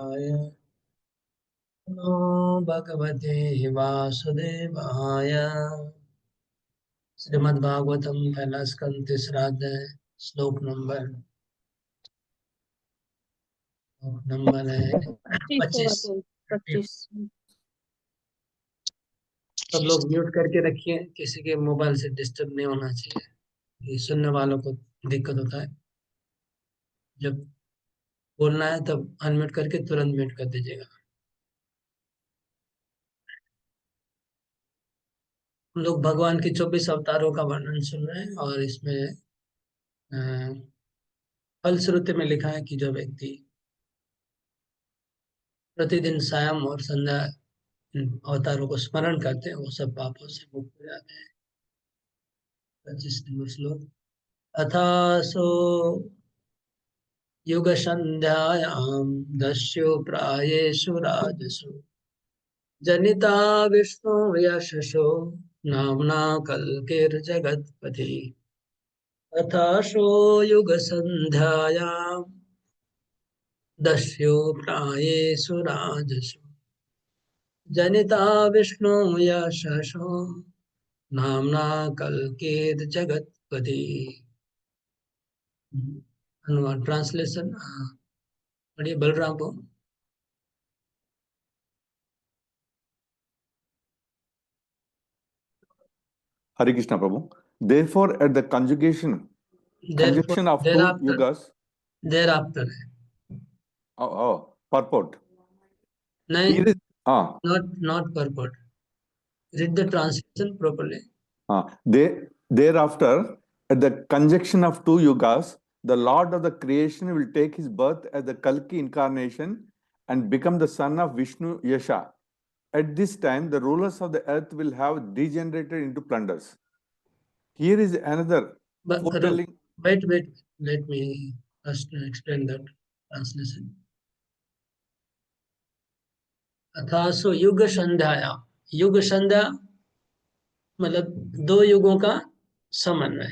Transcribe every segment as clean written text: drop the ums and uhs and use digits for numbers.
नमो भगवते वासुदेवाय। श्रीमद्भागवतम पहला स्कंद तीसरा अध्याय श्लोक नंबर है 25। 25। सब लोग म्यूट करके रखिए, किसी के मोबाइल से डिस्टर्ब नहीं होना चाहिए। ये सुनने वालों को दिक्कत होता है। जब बोलना है तब अनम्यूट करके तुरंत म्यूट कर दीजिएगा। हम लोग भगवान के 24 अवतारों का वर्णन सुन रहे हैं और इसमें अ, फलश्रुति में लिखा है कि जो व्यक्ति प्रतिदिन सायं और संध्या इन अवतारों को स्मरण करते हैं वो सब पापों से मुक्त हो जाते हैं। 25 नंबर श्लोक। अथासो युग संध्यायां दस्यो प्रायेषु राजसु जनिता विष्णु यशसो नाम्ना कल्किर्जगत्पति। अथासो युग संध्यायां दस्यो प्रायेषु राजसु जनिता विष्णु यशसो नामना कल्किर जगतपति। अनुवाद ट्रांसलेशन पढ़िए बलराम को। Hare Krishna Prabhu. Therefore, at the conjunction of two yugas. thereafter Purport. नहीं, not purport. Read the translation properly. Thereafter, at the conjunction of two yugas, the Lord of the creation will take his birth as the Kalki incarnation and become the son of Vishnu Yasha. At this time, the rulers of the earth will have degenerated into plunders. Here is another foretelling. Wait. Let me first explain that translation. अथासो युग संध्याया, युग संध्या मतलब दो युगों का समन्वय।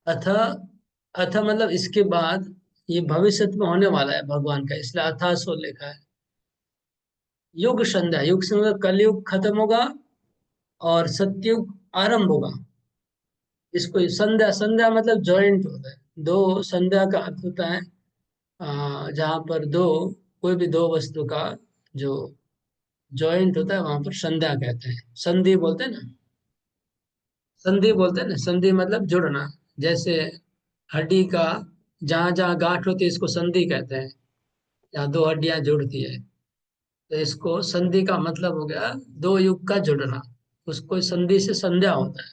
अथ मतलब इसके बाद, ये भविष्य में होने वाला है भगवान का, इसलिए अथासो लिखा है। युग संध्या, युग से मतलब कलयुग खत्म होगा और सतयुग आरंभ होगा। इसको संध्या मतलब जॉइंट होता है। दो संध्या का अर्थ होता है जहाँ पर कोई भी दो वस्तु का जो जॉइंट होता है वहां पर संध्या कहते हैं। संधि बोलते हैं ना, संधि मतलब जुड़ना। जैसे हड्डी का जहां जहां गांठ होती है इसको संधि कहते हैं, जहाँ दो हड्डियां जुड़ती है। तो इसको संधि का मतलब हो गया दो युग का जुड़ना, उसको संधि से संध्या होता है।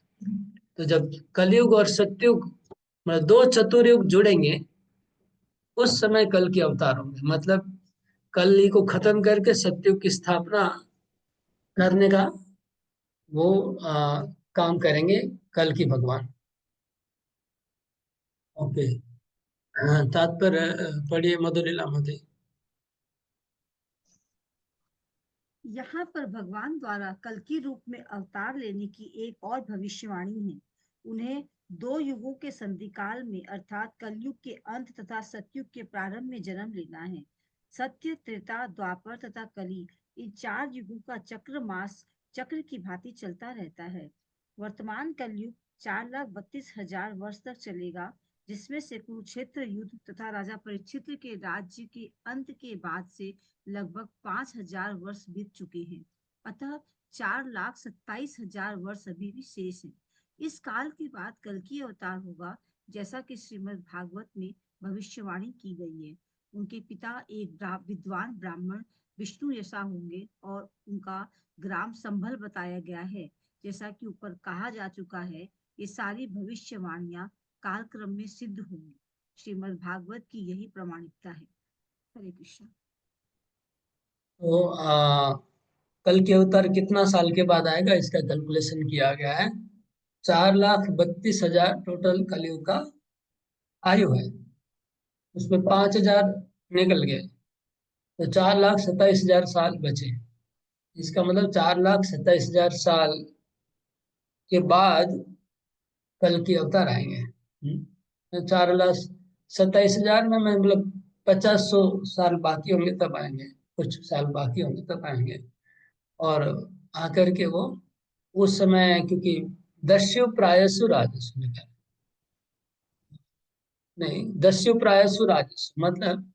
तो जब कलयुग और सतयुग मतलब दो चतुर्युग जुड़ेंगे उस समय कल के अवतार होंगे। मतलब कल को खत्म करके सतयुग की स्थापना करने का वो काम करेंगे कल की भगवान। ओके, तात्पर्य पढ़िए मधुलीला मधुरी। यहाँ पर भगवान द्वारा कल की रूप में अवतार लेने की एक और भविष्यवाणी है। उन्हें दो युगों के संधिकाल में अर्थात कलयुग के अंत तथा सतयुग के प्रारंभ में जन्म लेना है। सत्य, त्रेता, द्वापर तथा कली, इन चार युगों का चक्रमास चक्र की भांति चलता रहता है। वर्तमान कलयुग 4,32,000 वर्ष तक चलेगा, जिसमें से कुरुक्षेत्र युद्ध तथा राजा परीक्षित के राज्य के अंत के बाद से लगभग 5,000 वर्ष बीत चुके हैं। अतः 4,27,000 वर्ष अभी भी शेष हैं। इस काल के बाद कल की अवतार होगा, जैसा कि श्रीमद् भागवत में भविष्यवाणी की गई है। उनके पिता एक विद्वान ब्राह्मण विष्णु यशा होंगे और उनका ग्राम संभल बताया गया है। जैसा कि ऊपर कहा जा चुका है, ये सारी भविष्यवाणियां कालक्रम में सिद्ध होंगी। श्रीमद् भागवत की यही प्रामाणिकता है। हरे कृष्ण। तो कल के अवतार कितना साल के बाद आएगा इसका कैलकुलेशन किया गया है। 4,32,000 टोटल कलयुग का आयु है, उसमें 5,000 निकल गए तो 4,27,000 साल बचे। इसका मतलब 4,27,000 साल के बाद कल की अवतार आएंगे। तो 4,27,000 में मतलब 50-100 साल बाकी होंगे तब आएंगे, कुछ साल बाकी होंगे तब आएंगे। और आकर के वो उस समय, क्योंकि दस्यु प्रायसु राजस्व लिखा है, नहीं, दस्यु प्रायसु राजस्व मतलब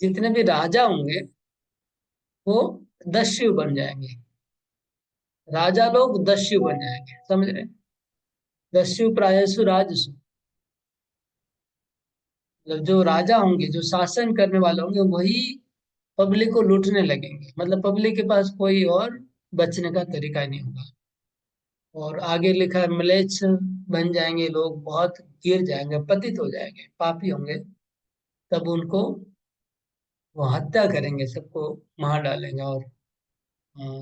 जितने भी राजा होंगे वो दस्यु बन जाएंगे, राजा लोग दस्यु बन जाएंगे, समझ रहे? दस्यु प्रायसु राजस्व मतलब जो राजा होंगे, जो शासन करने वाले होंगे, वही पब्लिक को लूटने लगेंगे, मतलब पब्लिक के पास कोई और बचने का तरीका ही नहीं होगा। और आगे लिखा है म्लेच्छ बन जाएंगे लोग, बहुत गिर जाएंगे, पतित हो जाएंगे, पापी होंगे, तब उनको वो हत्या करेंगे, सबको मार डालेंगे और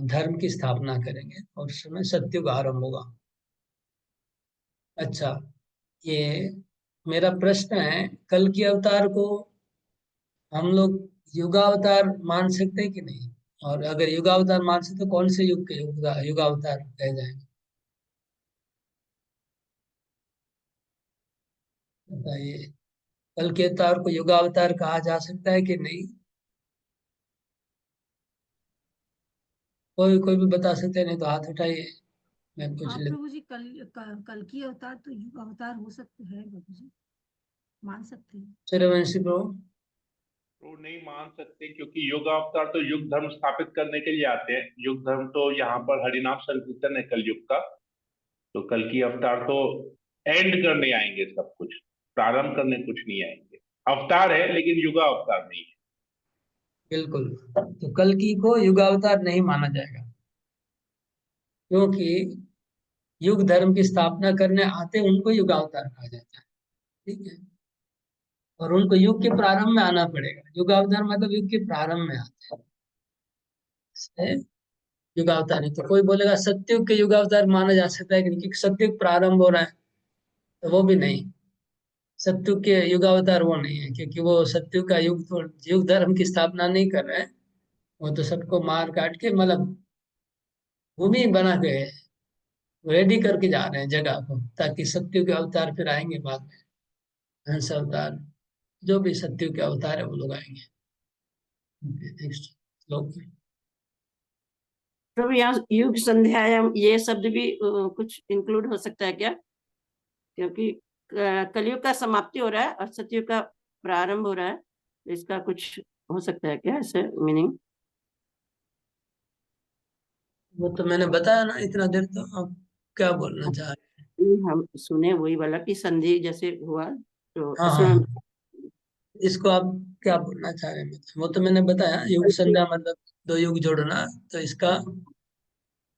धर्म की स्थापना करेंगे, और उस समय सत्युग आरंभ होगा। अच्छा, ये मेरा प्रश्न है, कल की अवतार को हम लोग युगावतार मान सकते हैं कि नहीं? और अगर युगावतार मान सकते तो कौन से युग के युगावतार कहे जाएंगे, बताइए। कल के अवतार को युगावतार कहा जा सकता है कि नहीं? कोई कोई भी बता सकते हैं, नहीं तो हाथ उठाइए, मैं पूछ हाँ लेता। प्रभु जी, कल की अवतार तो युग अवतार हो सकते हैं प्रभु जी, मान सकते हैं। सूर्यवंशी प्रभु। तो नहीं मान सकते, क्योंकि युग अवतार तो युग धर्म स्थापित करने के लिए आते हैं। युग धर्म तो यहाँ पर हरिनाम संकीर्तन है कलयुग का। तो कल की अवतार तो एंड करने आएंगे सब कुछ, प्रारंभ करने कुछ नहीं आएंगे। अवतार है लेकिन युगा अवतार नहीं है। बिल्कुल, तो कल की को युगावतार नहीं माना जाएगा, क्योंकि युग धर्म की स्थापना करने आते उनको युगावतार कहा जाता है, ठीक है। और उनको युग के प्रारंभ में आना पड़ेगा, युगावतार मतलब युग के प्रारंभ में आते हैं, इसलिए युगावतार नहीं। तो कोई बोलेगा सत्युग के युगावतार माना जा सकता है कि नहीं, क्योंकि सत्युग प्रारंभ हो रहा है, तो वो भी नहीं। सत्युग के युगावतार वो नहीं है, क्योंकि वो सत्युग का युग, तो युग धर्म की स्थापना नहीं कर रहे हैं, वो तो सबको मार काट के मतलब भूमि बना के रेडी करके जा रहे हैं जगह को, ताकि सत्युग के अवतार फिर आएंगे बाद में, हंस अवतार, जो भी सत्युग के अवतार है वो लोग आएंगे। नेक्स्ट श्लोक। प्रभु यहाँ युग संध्यायाम ये शब्द भी कुछ इंक्लूड हो सकता है क्या? क्योंकि कलयुग का समाप्ति हो रहा है और सतयुग का प्रारंभ हो रहा है, तो इसका कुछ हो सकता है क्या ऐसे मीनिंग? वो तो मैंने बताया ना इतना देर, तो आप क्या बोलना चाह रहे हम सुने वही वाला कि संधि जैसे हुआ, तो हैं? हाँ हाँ इसमें हाँ, इसको आप क्या बोलना चाह रहे हैं, मतलब वो तो मैंने बताया, युग संध्या मतलब दो युग जोड़ना, तो इसका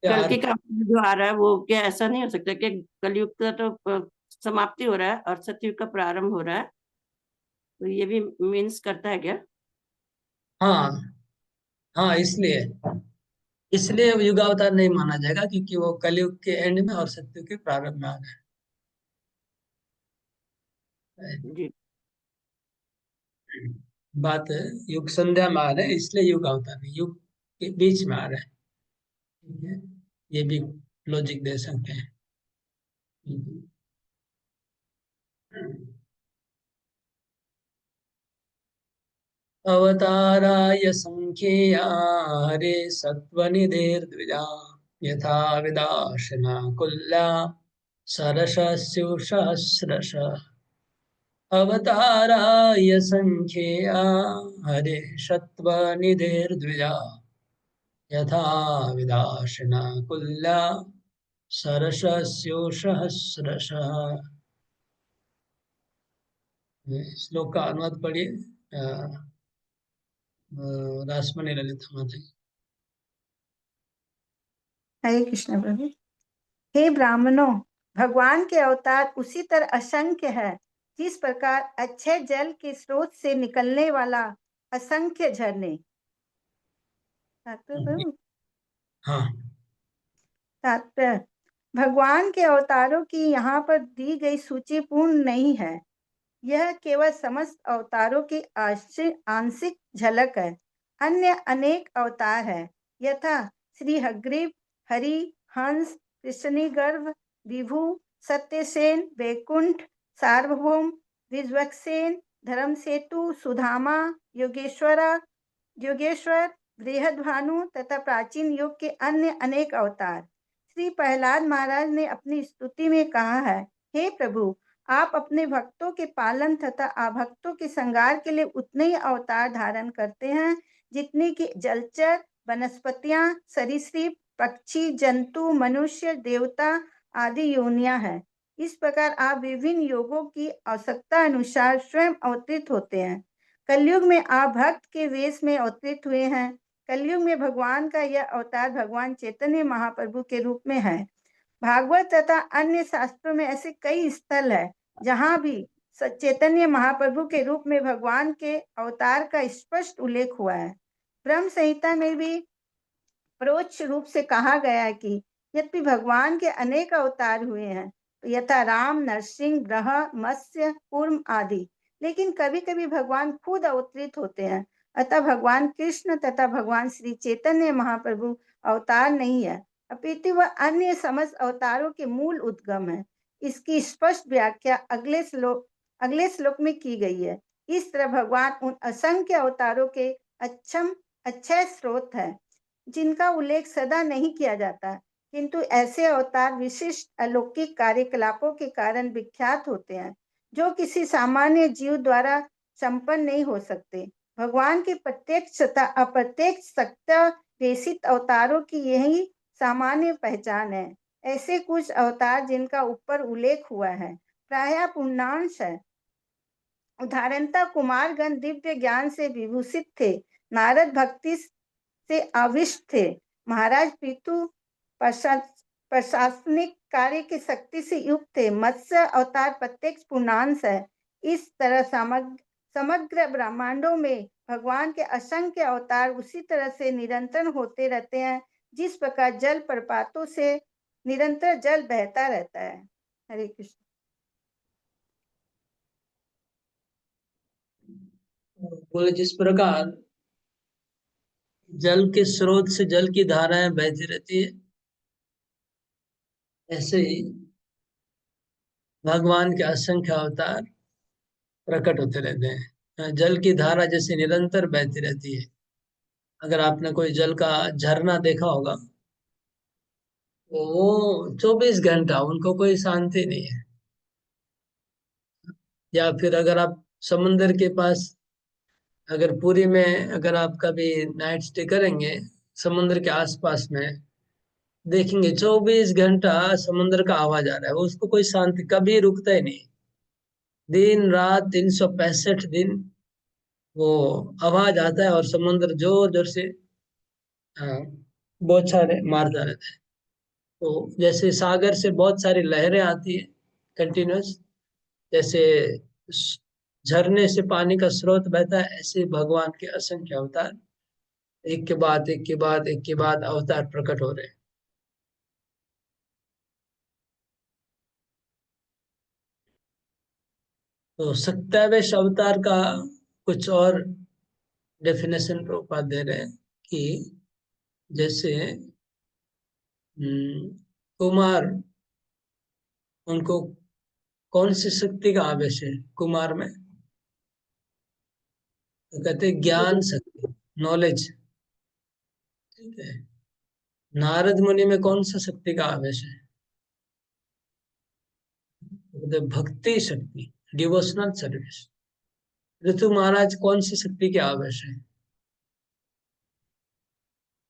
क्या कल की अर्थ? का जो आ रहा है वो क्या ऐसा नहीं हो सकता कि कलयुग का तो समाप्ति हो रहा है और सतयुग का प्रारंभ हो रहा है, तो ये भी मीन्स करता है क्या? हाँ हाँ, इसलिए इसलिए युगावतार नहीं माना जाएगा, क्योंकि वो कलयुग के एंड में और सत्युग के प्रारंभ में आ रहा है। जी बात है, युग संध्या में आ रहे हैं, इसलिए युग अवतार नहीं, युग के बीच में आ रहे हैं, ठीक है। ये भी लॉजिक दे सकते हैं। अवताराय संख्येया हरे सत्त्वनिधेर्द्विजा यथा विदाशना कुल्या सरशस्युसहस्रश। अवताराय संख्येया हरे सत्त्वनिधेर्द्विजा यथा विदाशना कुल्या सरशस्युसहस्रशः। श्लोक का अनुवाद पढ़िए, रासमणि ललिता माता जी। हरे कृष्ण प्रभु। हे ब्राह्मणों, भगवान के अवतार उसी तरह असंख्य है, जिस प्रकार अच्छे जल के स्रोत से निकलने वाला असंख्य झरने। तात्पर्य प्रभु? हाँ तात्पर्य, भगवान के अवतारों की यहाँ पर दी गई सूची पूर्ण नहीं है। यह केवल समस्त अवतारों की आंशिक झलक है। अन्य अनेक अवतार है, यथा श्री हग्रीव, हरि, हंस, कृष्णिगर्भ, विभु, सत्यसेन, वैकुंठ, सार्वभौम, विश्वक्सेन, धर्मसेतु, सुधामा, योगेश्वर, बृहदभानु तथा प्राचीन युग के अन्य अनेक अवतार। श्री प्रहलाद महाराज ने अपनी स्तुति में कहा है, हे प्रभु, आप अपने भक्तों के पालन तथा अभक्तों के संहार के लिए उतने ही अवतार धारण करते हैं जितने कि जलचर, वनस्पतियां, सरीसृप, पक्षी, जंतु, मनुष्य, देवता आदि योनियां हैं। इस प्रकार आप विभिन्न योगों की आवश्यकता अनुसार स्वयं अवतरित होते हैं। कलयुग में आप भक्त के वेश में अवतरित हुए हैं। कलयुग में भगवान का यह अवतार भगवान चैतन्य महाप्रभु के रूप में है। भागवत तथा अन्य शास्त्रों में ऐसे कई स्थल है जहां भी चैतन्य महाप्रभु के रूप में भगवान के अवतार का स्पष्ट उल्लेख हुआ है। ब्रह्म संहिता में भी परोक्ष रूप से कहा गया है कि यद्यपि भगवान के अनेक अवतार हुए हैं, तो यथा राम, नरसिंह, ब्रह्म, मत्स्य, कूर्म आदि, लेकिन कभी कभी भगवान खुद अवतरित होते हैं। अतः भगवान कृष्ण तथा भगवान श्री चैतन्य महाप्रभु अवतार नहीं है, अपितु वह अन्य समस्त अवतारों के मूल उद्गम है। इसकी स्पष्ट व्याख्या अगले श्लोक में की गई है। इस तरह भगवान उन असंख्य अवतारों के अक्षय स्रोत है जिनका उल्लेख सदा नहीं किया जाता, किंतु ऐसे अवतार विशिष्ट अलौकिक कार्यकलापों के कारण विख्यात होते हैं जो किसी सामान्य जीव द्वारा संपन्न नहीं हो सकते। भगवान के प्रत्यक्ष तथा अप्रत्यक्ष सत्ता प्रेषित अवतारों की यही सामान्य पहचान है। ऐसे कुछ अवतार जिनका ऊपर उल्लेख हुआ है प्रायः पूर्णांश है। उदाहरणतः कुमारगण दिव्य ज्ञान से विभूषित थे, नारद भक्ति से आविष्ट थे, महाराज पृथु प्रशासनिक कार्य की शक्ति से युक्त थे, मत्स्य अवतार प्रत्यक्ष पूर्णांश है। इस तरह समग्र ब्रह्मांडों में भगवान के असंख्य अवतार उसी तरह से निरंतर होते रहते हैं जिस प्रकार जल प्रपातों से निरंतर जल बहता रहता है। हरे कृष्ण। बोले जिस प्रकार जल के स्रोत से जल की धाराएं बहती रहती है, ऐसे ही भगवान के असंख्य अवतार प्रकट होते रहते हैं। जल की धारा जैसे निरंतर बहती रहती है। अगर आपने कोई जल का झरना देखा होगा, तो वो 24 घंटा उनको कोई शांति नहीं है। या फिर अगर आप समुन्द्र के पास, अगर पुरी में अगर आप कभी नाइट स्टे करेंगे, समुद्र के आसपास में देखेंगे 24 घंटा समुद्र का आवाज आ रहा है, उसको कोई शांति कभी रुकता ही नहीं। दिन रात 365 दिन वो आवाज आता है और समुद्र जोर जोर से बौछारें मारता रहता है। तो जैसे सागर से बहुत सारी लहरें आती है कंटिन्यूस, जैसे झरने से पानी का स्रोत बहता है, ऐसे भगवान के असंख्य अवतार एक के बाद एक के बाद एक के बाद अवतार प्रकट हो रहे हैं। तो सत्यावेश अवतार का कुछ और डेफिनेशन प्रभुपाद दे रहे हैं कि जैसे कुमार, उनको कौन सी शक्ति का आवेश है कुमार में? तो कहते हैं ज्ञान शक्ति, नॉलेज। ठीक है। नारद मुनि में कौन सा शक्ति का आवेश है? तो कहते हैं भक्ति शक्ति, डिवोशनल सर्विस। ऋतु महाराज कौन सी शक्ति के आवेश है?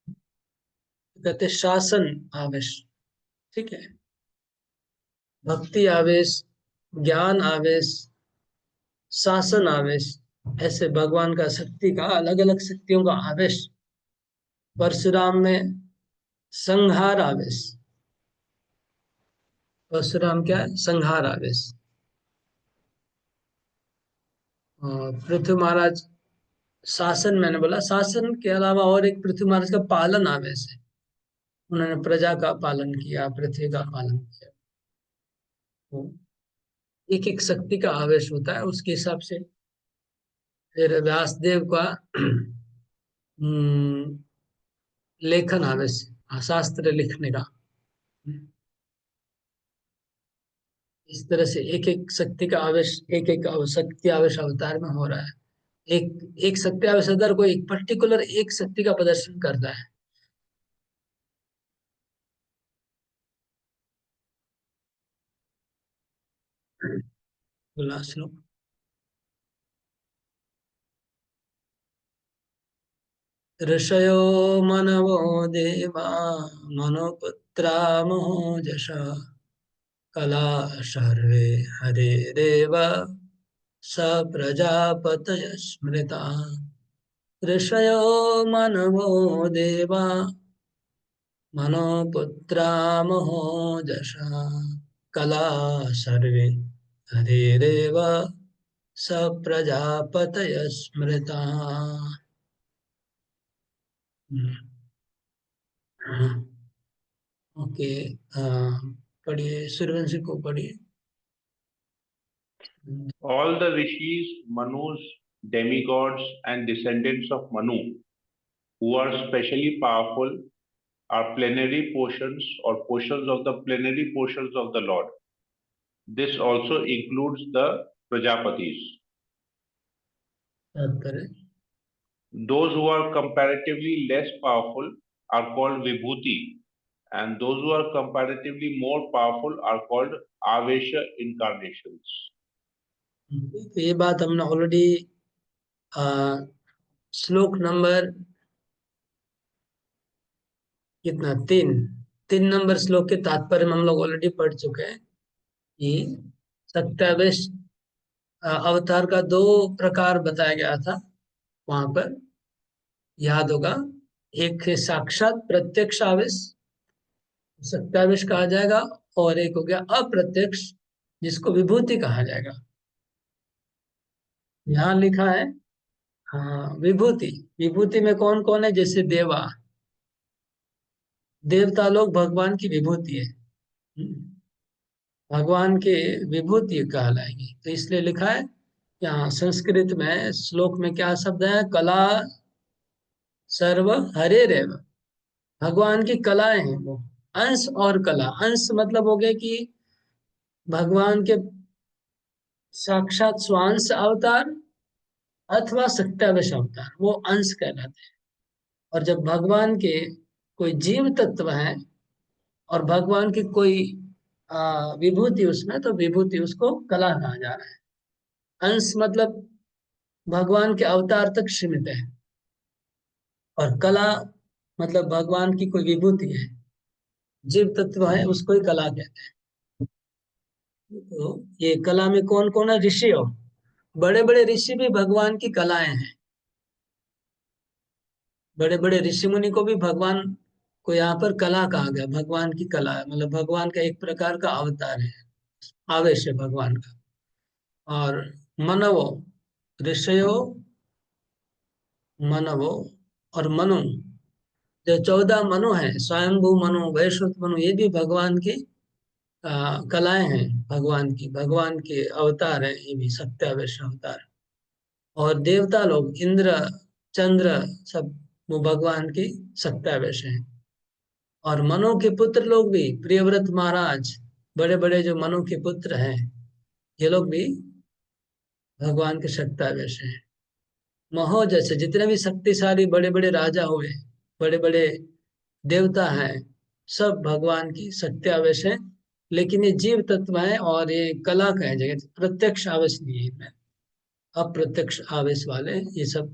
तो कहते हैं शासन आवेश। ठीक है। भक्ति आवेश, ज्ञान आवेश, शासन आवेश, ऐसे भगवान का शक्ति का अलग अलग शक्तियों का आवेश। परशुराम में संहार आवेश। परशुराम क्या है? संहार आवेश। पृथ्वी महाराज शासन, मैंने बोला शासन के अलावा और एक पृथ्वी महाराज का पालन आवेश है। उन्होंने प्रजा का पालन किया, पृथ्वी का पालन किया। तो एक एक शक्ति का आवेश होता है, उसके हिसाब से फिर व्यासदेव का लेखन आवेश, शास्त्र लिखने का। इस तरह से एक एक शक्ति का आवेश, एक एक शक्ति आवेश अवतार में हो रहा है। एक एक शक्ति आवेश अवतार कोई एक पर्टिकुलर एक शक्ति का प्रदर्शन करता है। बोला श्लोक। ऋषयो मनवो देवा मनुपुत्रा महोजश कला सर्वे हरेरेव स प्रजापतय स्मृता। ऋषयो मनवो देवा मनुपुत्रा महोजश कला सर्वे हरेरेव स प्रजापतय स्मृता। ओके, पढ़िए, सूर्यवंशी को पढ़िए। All the rishis, Manus, demigods, and descendants of Manu, who are specially powerful, are plenary portions or portions of the plenary portions of the Lord. This also includes the Prajapatis. Those who are comparatively less powerful are called Vibhuti, and those who are comparatively more powerful are called Avesha incarnations. तो ये बात हमने already श्लोक number कितना, 3 number श्लोक के तात्पर्य में हम लोग ऑलरेडी पढ़ चुके हैं कि सत्यावेश अवतार का 2 प्रकार बताया गया था वहां पर, याद होगा। एक है साक्षात प्रत्यक्ष आवेश, सत्यावेश कहा जाएगा, और एक हो गया अप्रत्यक्ष, जिसको विभूति कहा जाएगा। यहाँ लिखा है हाँ विभूति। विभूति में कौन कौन है? जैसे देवता लोग भगवान की विभूति है, भगवान के विभूति कहलाएगी। तो इसलिए लिखा है यहाँ संस्कृत में श्लोक में क्या शब्द है? कला सर्व हरे रेव, भगवान की कलाएं हैं वो। अंश और कला, अंश मतलब हो गया कि भगवान के साक्षात स्वांश अवतार अथवा सत्यावेश अवतार, वो अंश कहलाते हैं। और जब भगवान के कोई जीव तत्व है और भगवान की कोई विभूति उसमें, तो विभूति उसको कला कहा जा रहा है। अंश मतलब भगवान के अवतार तक सीमित है, और कला मतलब भगवान की कोई विभूति है, जीव तत्व है, उसको ही कला कहते हैं। तो ये कला में कौन कौन है? ऋषि हो, बड़े बड़े ऋषि भी भगवान की कलाएं हैं। बड़े बड़े ऋषि मुनि को भी भगवान को यहाँ पर कला कहा गया। भगवान की कला है, मतलब भगवान का एक प्रकार का अवतार है, आवेश है भगवान का। और मनवो, ऋषयो, मनवो और मनु, जो 14 मनु है, स्वयंभू मनु, वैश्वत मनु, ये भी भगवान की कलाएं हैं, भगवान की, भगवान के अवतार है, ये भी सत्यावेश अवतार। और देवता लोग, इंद्र, चंद्र, सब वो भगवान की सत्यावेश है। और मनु के पुत्र लोग भी, प्रियव्रत महाराज, बड़े बड़े जो मनु के पुत्र हैं, ये लोग भी भगवान के सत्यावेश हैं। महो जैसे जितने भी शक्तिशाली बड़े बड़े राजा हुए, बड़े बड़े देवता हैं, सब भगवान की सत्यावेश है। लेकिन ये जीव तत्व है और ये कला का है जगह, प्रत्यक्ष आवेश नहीं है इनमें, अप्रत्यक्ष आवेश वाले ये सब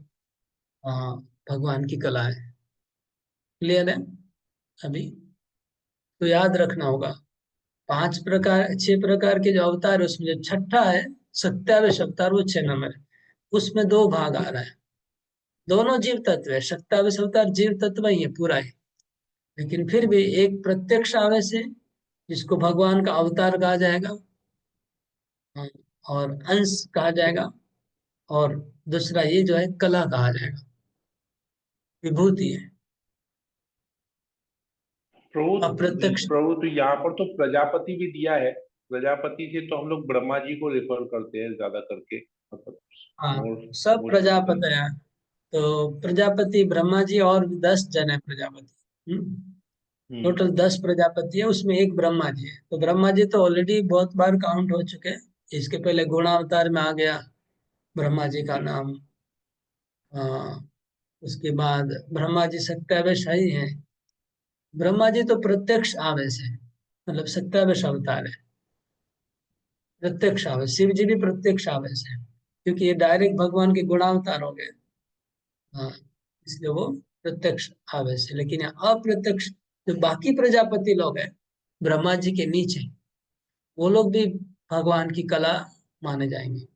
भगवान की कला है। क्लियर है अभी? तो याद रखना होगा 6 प्रकार के जो अवतार है, उसमें जो छठा है सत्यावेश अवतार, वो 6 नंबर है। उसमें 2 भाग आ रहा है, दोनों जीव तत्व है। सत्यावेश अवतार जीव तत्व ही है पूरा ही, लेकिन फिर भी एक प्रत्यक्ष आवेश है जिसको भगवान का अवतार कहा जाएगा और अंश कहा जाएगा, और दूसरा ये जो है कला कहा जाएगा, विभूति है, अप्रत्यक्ष। प्रभु तो यहाँ पर तो प्रजापति भी दिया है। प्रजापति से तो हम लोग ब्रह्मा जी को रेफर करते हैं ज्यादा करके, मतलब हाँ, सब प्रजापति है। तो प्रजापति ब्रह्मा जी और 10 जन है प्रजापति। टोटल 10 प्रजापति है, उसमें एक ब्रह्मा जी है। तो ब्रह्मा जी तो ऑलरेडी बहुत बार काउंट हो चुके हैं। इसके पहले गुणावतार में आ गया ब्रह्मा जी का नाम। उसके बाद ब्रह्मा जी सत्यावेश ही है। ब्रह्मा जी तो प्रत्यक्ष आवेश है, मतलब सत्यावेश अवतार है, प्रत्यक्ष आवेश। शिव जी भी प्रत्यक्ष आवेश है, क्योंकि ये डायरेक्ट भगवान के गुणावतार हो गए। हाँ, इसलिए वो प्रत्यक्ष आवेश है। लेकिन यहाँ अप्रत्यक्ष जो बाकी प्रजापति लोग हैं ब्रह्मा जी के नीचे, वो लोग भी भगवान की कला माने जाएंगे।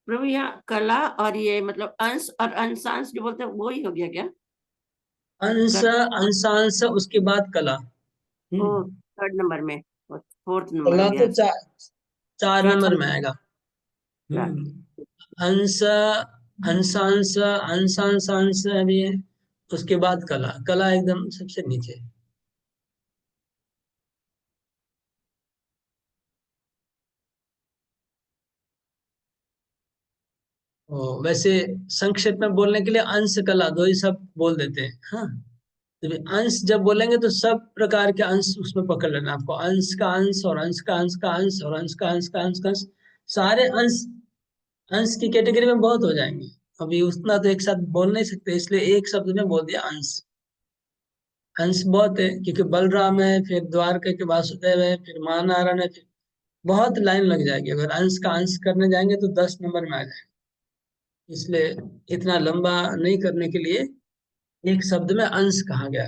प्रभु यहाँ कला और ये मतलब अंश और अंशांश जो बोलते हैं वो ही हो गया क्या? अंश, अंशांश, उसके बाद कला। वो थर्ड नंबर में, फोर्थ नंबर कला हो तो गया। चार चौथा नंबर में आएगा। नंबर। अंश, अंशांश, अंशांश, अंश भी है, उसके बाद कला। कला एकदम सबसे नीचे। वैसे संक्षेप में बोलने के लिए अंश कला दो ही सब बोल देते हैं। हाँ, तो अंश जब बोलेंगे तो सब प्रकार के अंश उसमें पकड़ लेना आपको। अंश का अंश और अंश का अंश का अंश और अंश का अंश का अंश का अंश, सारे अंश अंश की कैटेगरी में बहुत हो जाएंगे। अभी उतना तो एक साथ बोल नहीं सकते, इसलिए एक शब्द में बोल दिया अंश। अंश बहुत है, क्योंकि बलराम है, फिर द्वारका के वासुदेव है, फिर महानारायण है, फिर बहुत लाइन लग जाएगी। अगर अंश का अंश करने जाएंगे तो 10 नंबर में आ जाएंगे। इसलिए इतना लंबा नहीं करने के लिए एक शब्द में अंश कहा गया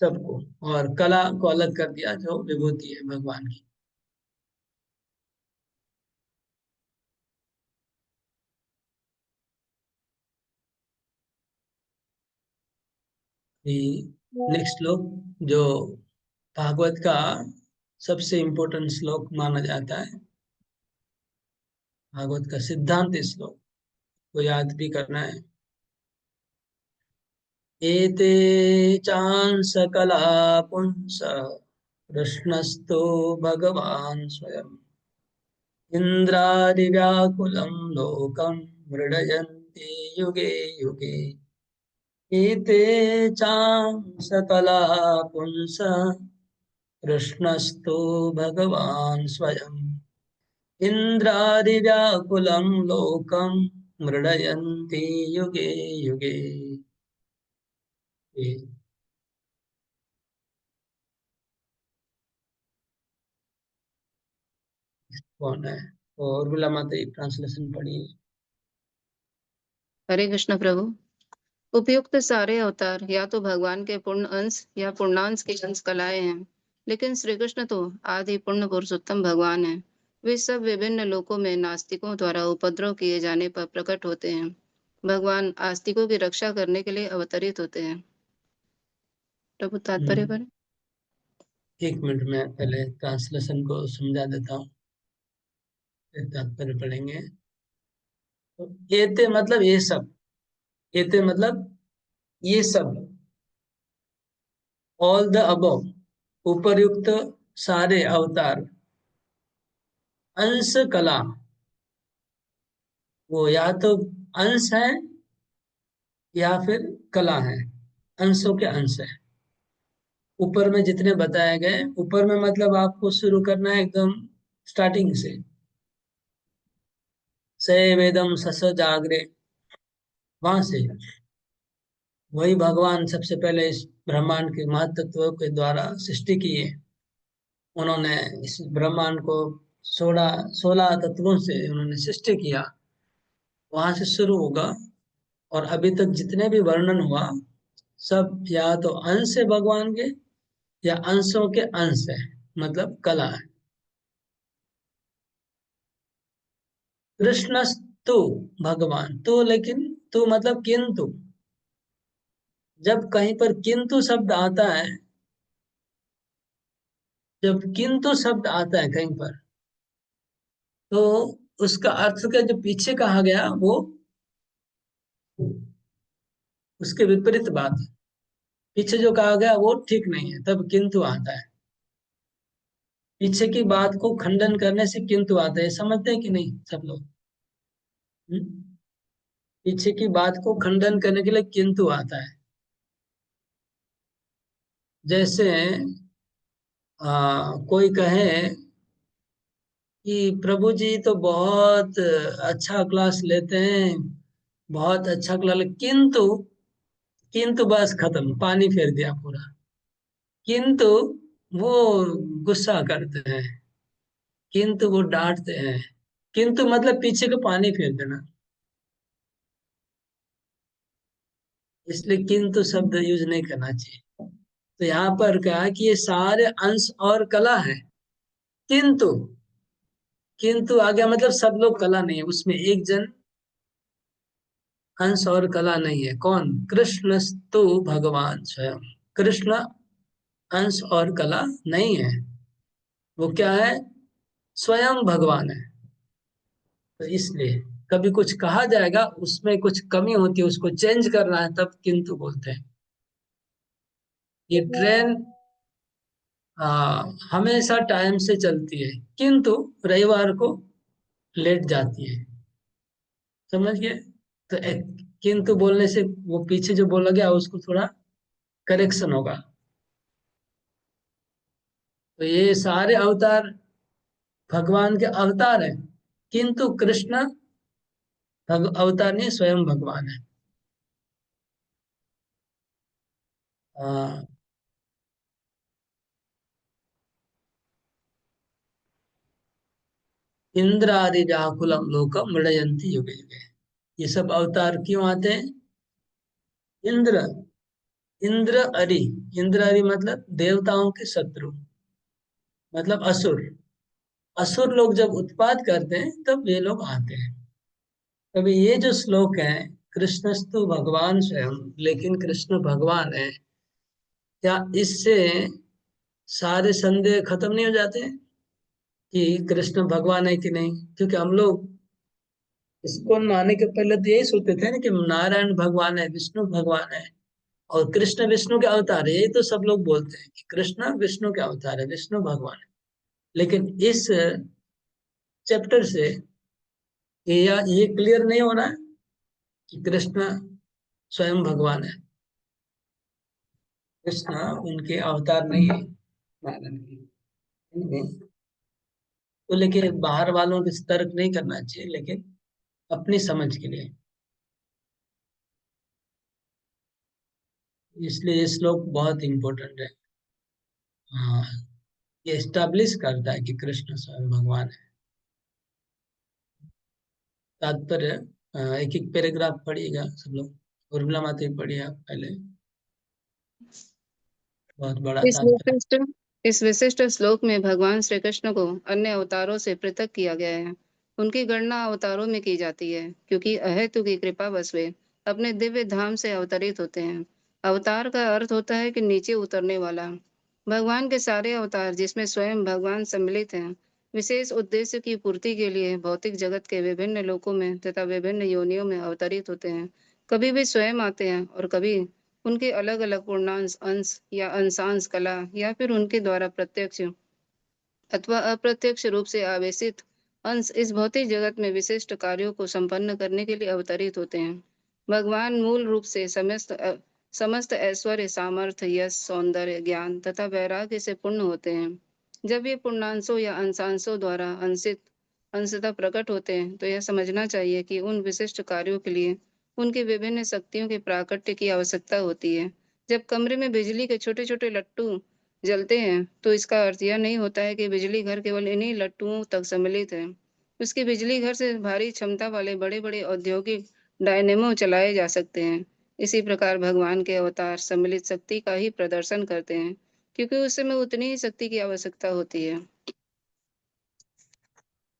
सबको, और कला को अलग कर दिया जो विभूति है भगवान की। नेक्स्ट श्लोक जो भागवत का सबसे इम्पोर्टेंट श्लोक माना जाता है, भागवत का सिद्धांत श्लोक को याद भी करना है। एते चांस कला पुंस कृष्णस्तो भगवान स्वयं इंद्रादिव्याकुलं लोकं मृडयन्ति युगे युगे। एते चांस कला पुंस कृष्णस्तो भगवान स्वयं इंद्रादिव्याकुलं लोकं मृडयन्ति युगे युगे। ये कौन है? और उर्मिला माता ट्रांसलेशन पढ़िए। हरे कृष्ण प्रभु। उपयुक्त सारे अवतार या तो भगवान के पूर्ण अंश या पूर्णांश के अंश कलाएं हैं, लेकिन श्री कृष्ण तो आदि पूर्ण पुरुषोत्तम भगवान हैं। वे सब विभिन्न लोकों में नास्तिकों द्वारा उपद्रव किए जाने पर प्रकट होते हैं। भगवान आस्तिकों की रक्षा करने के लिए अवतरित होते हैं। प्रभु तात्पर्य पर। एक मिनट में पहले ट्रांसलेशन को समझा देता हूँ, फिर तात्पर्य पढ़ेंगे। तो एते मतलब ये सब, एते मतलब ये सब, ऑल द अबव, उपर्युक्त सारे अवतार, अंश कला, वो या तो अंश है या फिर कला है, अंशों के अंश है। ऊपर में जितने बताए गए, ऊपर में मतलब आपको शुरू करना है एकदम स्टार्टिंग से। स वेदम सस जागरे, वहां से वही भगवान सबसे पहले इस ब्रह्मांड के महतत्व के द्वारा सृष्टि की है। उन्होंने इस ब्रह्मांड को 16 तत्वों से उन्होंने सृष्टि किया, वहां से शुरू होगा। और अभी तक जितने भी वर्णन हुआ सब या तो अंश है भगवान के, या अंशों के अंश है, मतलब कला है। कृष्णस्तु भगवान, तो लेकिन तो मतलब किंतु, जब कहीं पर किंतु शब्द आता है, जब किंतु शब्द आता है कहीं पर, तो उसका अर्थ का जो पीछे कहा गया वो उसके विपरीत बात है। पीछे जो कहा गया वो ठीक नहीं है, तब किंतु आता है। पीछे की बात को खंडन करने से किंतु आता है, समझते हैं कि नहीं सब लोग? पीछे की बात को खंडन करने के लिए किंतु आता है। जैसे कोई कहे कि प्रभु जी तो बहुत अच्छा क्लास लेते हैं, बहुत अच्छा क्लास, किंतु बस खत्म, पानी फेर दिया पूरा। किंतु वो गुस्सा करते हैं, किंतु वो डांटते हैं, किंतु मतलब पीछे को पानी फेर देना। इसलिए किंतु शब्द यूज नहीं करना चाहिए। तो यहाँ पर क्या है कि ये सारे अंश और कला है, किंतु किंतु आ गया मतलब सब लोग कला नहीं है, उसमें एक जन अंश और कला नहीं है। कौन? कृष्णस्तु भगवान स्वयं। कृष्ण अंश और कला नहीं है, वो क्या है? स्वयं भगवान है। तो इसलिए कभी कुछ कहा जाएगा, उसमें कुछ कमी होती है, उसको चेंज करना है, तब किंतु बोलते हैं। ये ट्रेन हमेशा टाइम से चलती है, किंतु रविवार को लेट जाती है। समझ गए? तो किंतु बोलने से वो पीछे जो बोला गया उसको थोड़ा करेक्शन होगा। तो ये सारे अवतार भगवान के अवतार हैं, किंतु कृष्ण अवतार नहीं, स्वयं भगवान है। आ, इंद्रादि व्याकुलम लोकम मृडयन्ति युगे युगे। ये सब अवतार क्यों आते हैं? इंद्र इंद्र अरि इंद्र अरि मतलब देवताओं के शत्रु, मतलब असुर। असुर लोग जब उत्पात करते हैं तब ये लोग आते हैं। अभी ये जो श्लोक है, कृष्णस्तु भगवान स्वयं, लेकिन कृष्ण भगवान है, क्या इससे सारे संदेह खत्म नहीं हो जाते हैं कि कृष्ण भगवान है कि नहीं? क्योंकि हम लोग इसको मानने के पहले तो यही सोचते थे ना कि नारायण भगवान है, विष्णु भगवान है, और कृष्ण विष्णु के अवतार है। यही तो सब लोग बोलते हैं कि कृष्ण विष्णु के अवतार है, विष्णु भगवान है। लेकिन इस चैप्टर से ये क्लियर नहीं हो रहा है कि कृष्ण स्वयं भगवान है। कृष्ण उनके अवतार नहीं है, नारायण के। तो लेकिन बाहर वालों के तर्क नहीं करना चाहिए, लेकिन अपनी समझ के लिए। इसलिए ये श्लोक बहुत इंपॉर्टेंट है। हाँ, ये एस्टैब्लिश करता है कि कृष्ण स्वयं भगवान है। तात्पर्य एक एक पैराग्राफ पढ़िएगा सब लोग। उर्मिला माता ही पढ़िए आप पहले, बहुत बड़ा इस तात्पर्य। विशिष्ट इस विशिष्ट श्लोक में भगवान श्री कृष्ण को अन्य अवतारों से पृथक किया गया है। उनकी गणना अवतारों में की जाती है, क्योंकि अहेतु की कृपा बस वे अपने दिव्य धाम से अवतरित होते हैं। अवतार का अर्थ होता है कि नीचे उतरने वाला। भगवान के सारे अवतार, जिसमें स्वयं भगवान सम्मिलित हैं, विशेष उद्देश्य की पूर्ति के लिए भौतिक जगत के विभिन्न लोकों में तथा विभिन्न योनियों में अवतरित होते हैं। कभी वे स्वयं आते हैं और कभी उनके अलग अलग पूर्णांश अंश या अंशांश कला, या फिर उनके द्वारा प्रत्यक्ष अथवा अप्रत्यक्ष रूप से आवेशित अंश इस भौतिक जगत में विशिष्ट कार्यों को संपन्न करने के लिए अवतरित होते हैं। भगवान मूल रूप से समस्त ऐश्वर्य, सामर्थ्य, यश, सौंदर्य, ज्ञान तथा वैराग्य से पूर्ण होते हैं। जब ये पूर्णांशों या अंशांशों द्वारा अंशतः प्रकट होते हैं, तो यह समझना चाहिए कि उन विशिष्ट कार्यों के लिए उनकी विभिन्न शक्तियों के प्राकट्य की आवश्यकता होती है। जब कमरे में बिजली के छोटे छोटे लट्टू जलते हैं, तो इसका अर्थ यह नहीं होता है कि बिजली घर केवल इन्हीं लट्टुओं तक सम्मिलित है। उसकी बिजली घर से भारी क्षमता वाले बड़े बड़े औद्योगिक डायनेमो चलाए जा सकते हैं। इसी प्रकार भगवान के अवतार सम्मिलित शक्ति का ही प्रदर्शन करते हैं, क्योंकि उस समय उतनी ही शक्ति की आवश्यकता होती है।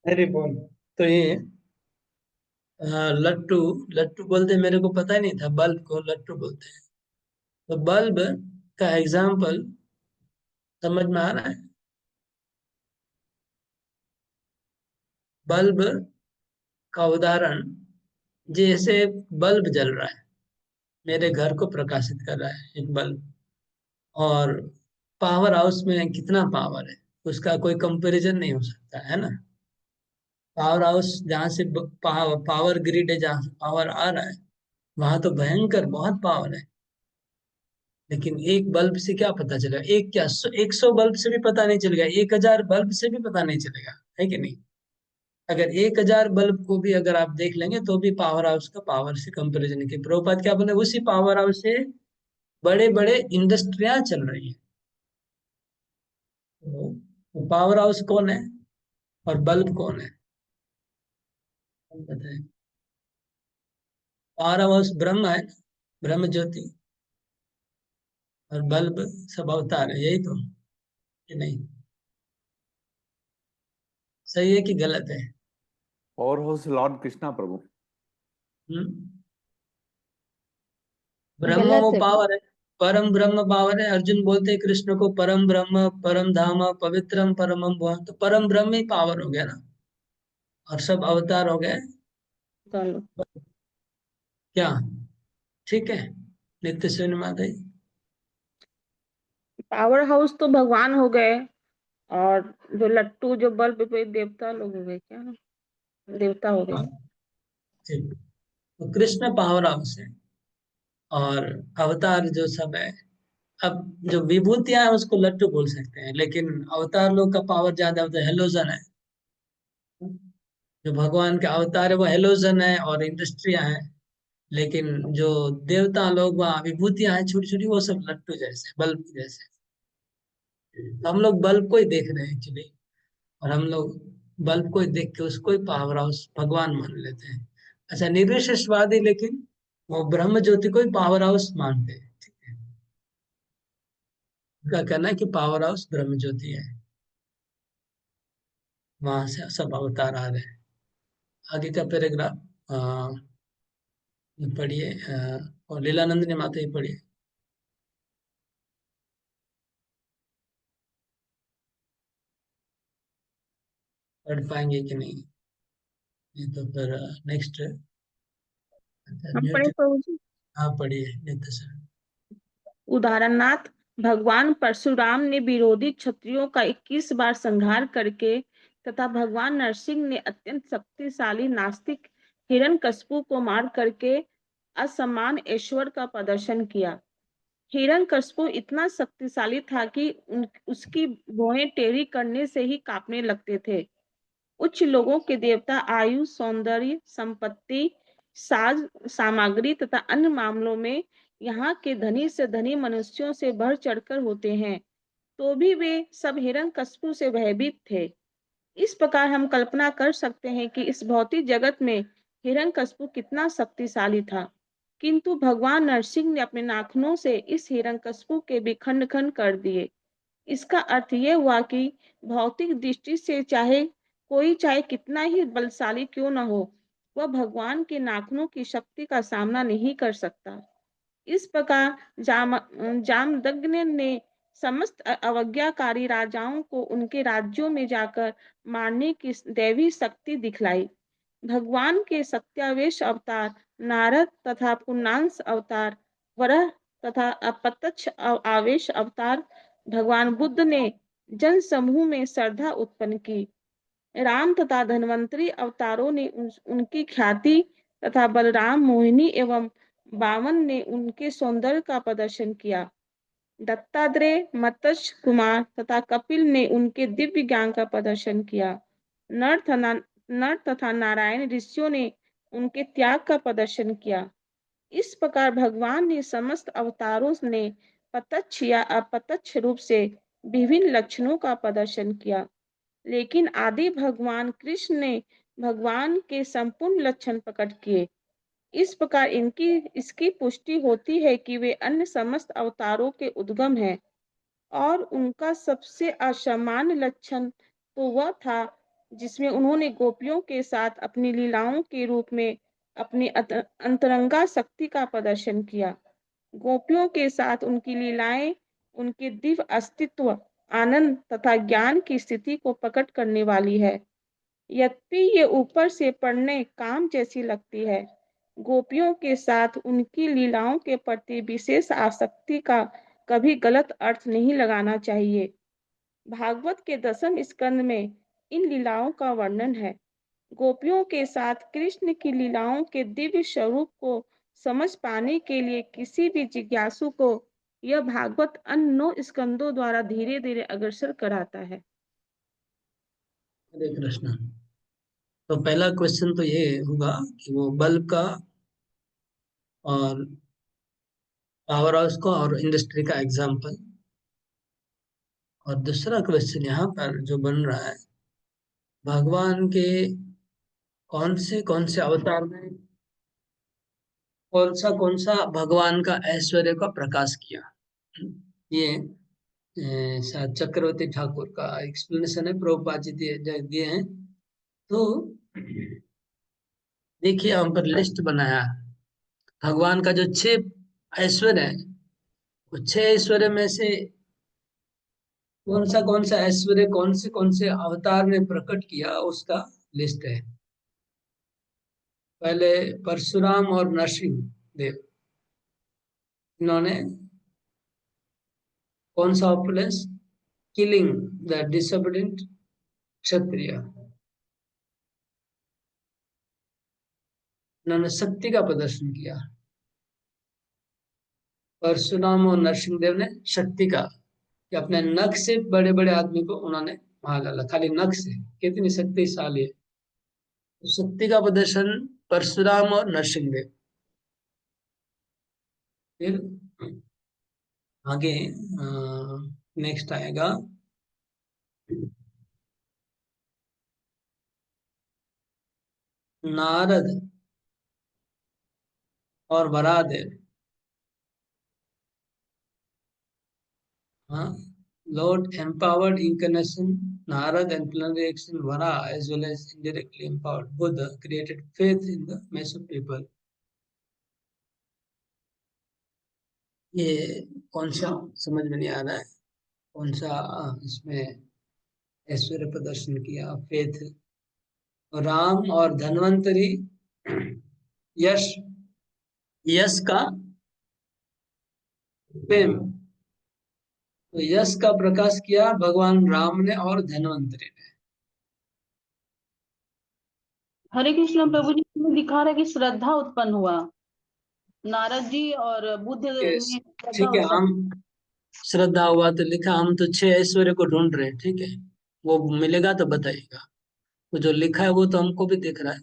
अरे बोल। तो ये लट्टू लट्टू बोलते हैं, मेरे को पता ही नहीं था बल्ब को लट्टू बोलते हैं। तो बल्ब का एग्जाम्पल समझ में आ रहा है? बल्ब का उदाहरण, जैसे बल्ब जल रहा है, मेरे घर को प्रकाशित कर रहा है एक बल्ब, और पावर हाउस में कितना पावर है, उसका कोई कंपैरिजन नहीं हो सकता है ना। पावर हाउस जहाँ से पावर ग्रिड है, जहाँ से पावर आ रहा है, वहां तो भयंकर बहुत पावर है। लेकिन एक बल्ब से क्या पता चलेगा? एक क्या, 100 बल्ब से भी पता नहीं चलेगा, 1000 बल्ब से भी पता नहीं चलेगा, है कि नहीं? अगर 1000 बल्ब को भी अगर आप देख लेंगे तो भी पावर हाउस का पावर से कंपैरिजन की। प्रभुपाद क्या बोले, उसी पावर हाउस से बड़े बड़े इंडस्ट्रियां चल रही है। तो पावर हाउस कौन है और बल्ब कौन है, बताए? पावर हाउस ब्रह्म है, ब्रह्म ज्योति, और बल्ब सब अवतार है, यही तो, कि नहीं? सही है कि गलत है? Powerhouse Lord Krishna Prabhu. हम्म? ब्रह्म वो गलत है। पावर है, परम ब्रह्म पावर है। अर्जुन बोलते हैं कृष्ण को परम ब्रह्म, परम धाम, पवित्रम परमम भुवन। तो परम ब्रह्म ही पावर हो गया ना, और सब अवतार हो गए। चलो। क्या? ठीक है, नित्य सुन माता जी। पावर हाउस तो भगवान हो गए, और जो लट्टू जो बल्ब पे देवता लोग हो गए, क्या देवता हो हाँ, गए। ठीक। तो कृष्ण पावर हाउस है, और अवतार जो सब है, अब जो विभूतियां हैं उसको लट्टू बोल सकते हैं, लेकिन अवतार लोग का पावर ज्यादा होता है, हेलोजन है। जो भगवान के अवतार है वो हेलोजन है और इंडस्ट्रियां हैं। लेकिन जो देवता लोग वहाँ विभूतियां हैं छोटी छोटी, वो सब लट्टू जैसे, बल्ब जैसे। हम लोग बल्ब को ही देख रहे हैं एक्चुअली, और हम लोग बल्ब को ही देख के उसको ही पावर हाउस भगवान मान लेते हैं। अच्छा, निरीश्वरवादी लेकिन वो ब्रह्म ज्योति को ही पावर हाउस मानते हैं, ठीक है? उनका कहना है कि पावर हाउस ब्रह्म ज्योति है, वहां से सब अवतार आ रहे हैं। आगे का पैराग्राफ पढ़िए, और लीलानंद ने माता ही पढ़िए। पढ़ पाएंगे कि नहीं, ये तो फिर नेक्स्ट। हम पढ़े म्यूट। प्रभु जी। हाँ पढ़िए नित्य सर। उदाहरणार्थ, भगवान परशुराम ने विरोधी क्षत्रियों का 21 बार संहार करके तथा भगवान नरसिंह ने अत्यंत शक्तिशाली नास्तिक हिरण्यकशिपु को मार करके असमान ऐश्वर्य का प्रदर्शन किया। हिरण्यकशिपु इतना शक्तिशाली था कि उसकी भौहें टेढ़ी करने से ही कांपने लगते थे। उच्च लोगों के देवता आयु, सौंदर्य, संपत्ति, साज सामग्री तथा अन्य मामलों में यहाँ के धनी से धनी मनुष्यों से बढ़ चढ़कर होते हैं, तो भी वे सब हिरण्यकशिपु से भयभीत थे। इस प्रकार हम कल्पना कर सकते हैं कि इस भौतिक जगत में हिरण्यकशिपु कितना शक्तिशाली था, किंतु भगवान नरसिंह ने अपने नाखूनों से इस हिरण्यकशिपु के भी खंड खंड कर दिए। इसका अर्थ यह हुआ कि भौतिक दृष्टि से चाहे कितना ही बलशाली क्यों न हो, वह भगवान के नाखूनों की शक्ति का सामना नहीं कर सकता। इस प्रकार जामदग्नि ने समस्त अवज्ञाकारी राजाओं को उनके राज्यों में जाकर मारने की दैवी शक्ति दिखलाई। भगवान के सत्यावेश अवतार नारद तथा पूर्णांश अवतार वराह तथा अपतच्छ आवेश अवतार भगवान बुद्ध ने जन समूह में श्रद्धा उत्पन्न की। राम तथा धन्वंतरी अवतारों ने उनकी ख्याति तथा बलराम, मोहिनी एवं बामन ने उनके सौंदर्य का प्रदर्शन किया। दत्तात्रेय, मत्स्य कुमार तथा कपिल ने उनके दिव्य ज्ञान का प्रदर्शन किया। नर तथा नारायण ऋषियों ने उनके त्याग का प्रदर्शन किया। इस प्रकार भगवान ने समस्त अवतारों ने प्रत्यक्ष या अप्रत्यक्ष रूप से विभिन्न लक्षणों का प्रदर्शन किया, लेकिन आदि भगवान कृष्ण ने भगवान के संपूर्ण लक्षण प्रकट किए। इस प्रकार इसकी पुष्टि होती है कि वे अन्य समस्त अवतारों के उद्गम हैं, और उनका सबसे असामान्य लक्षण तो वह था जिसमें उन्होंने गोपियों के साथ अपनी लीलाओं के रूप में अपनी अंतरंगा शक्ति का प्रदर्शन किया। गोपियों के साथ उनकी लीलाएं उनके दिव्य अस्तित्व, आनंद तथा ज्ञान की स्थिति को प्रकट करने वाली है। यद्यपि ये ऊपर से पढ़ने काम जैसी लगती है, गोपियों के साथ उनकी लीलाओं के प्रति विशेष आसक्ति का कभी गलत अर्थ नहीं लगाना चाहिए। भागवत के 10वें स्कंद में इन लीलाओं का वर्णन है। गोपियों के साथ कृष्ण की लीलाओं के दिव्य स्वरूप को समझ पाने के लिए किसी भी जिज्ञासु को यह भागवत अन्य 9 स्कंदों द्वारा धीरे धीरे अग्रसर कराता है। हरे कृष्ण। तो पहला क्वेश्चन तो ये होगा कि वो बल्ब का और पावर हाउस का और इंडस्ट्री का एग्जाम्पल। और दूसरा क्वेश्चन यहाँ पर जो बन रहा है, भगवान के कौन से अवतार में कौन सा भगवान का ऐश्वर्य का प्रकाश किया। ये शायद चक्रवर्ती ठाकुर का एक्सप्लेनेशन है, प्रभुपाद जी दिए हैं। तो देखिए यहाँ पर लिस्ट बनाया, भगवान का जो 6 ऐश्वर्य है, वो 6 ऐश्वर्य में से कौन सा ऐश्वर्य कौन से अवतार ने प्रकट किया, उसका लिस्ट है। पहले परशुराम और नरसिंह देव, इन्होंने कौन सा ऑपुलेंस, किलिंग द डिसोबीडिएंट क्षत्रिय, इन्होंने शक्ति का प्रदर्शन किया। परशुराम और नरसिंह देव ने शक्ति का, कि अपने नख से बड़े बड़े आदमी को उन्होंने मार डाला, खाली नख से, कितनी शक्तिशाली है। तो शक्ति का प्रदर्शन परशुराम और नरसिंह देव। फिर आगे नेक्स्ट आएगा नारद और वरादेव। हाँ, Lord empowered incarnation Narad and plenary action Vara, as well as indirectly empowered Buddha, created faith in the mass of people. ये कौन सा समझ में नहीं आ रहा है, कौन सा इसमें ऐश्वर्य प्रदर्शन किया, फेथ। राम और धन्वंतरी, यश यश का प्रेम, तो यश का प्रकाश किया भगवान राम ने और धन्वंतरी ने। हरे कृष्ण प्रभु जी, इसमें दिखा रहा है कि श्रद्धा उत्पन्न हुआ, नारद जी और बुद्ध में श्रद्धा ठीक है, हम श्रद्धा हुआ तो लिखा, हम तो 6 ऐश्वर्य को ढूंढ रहे हैं। ठीक है, वो मिलेगा तो बताइएगा, वो जो लिखा है वो तो हमको भी दिख रहा है।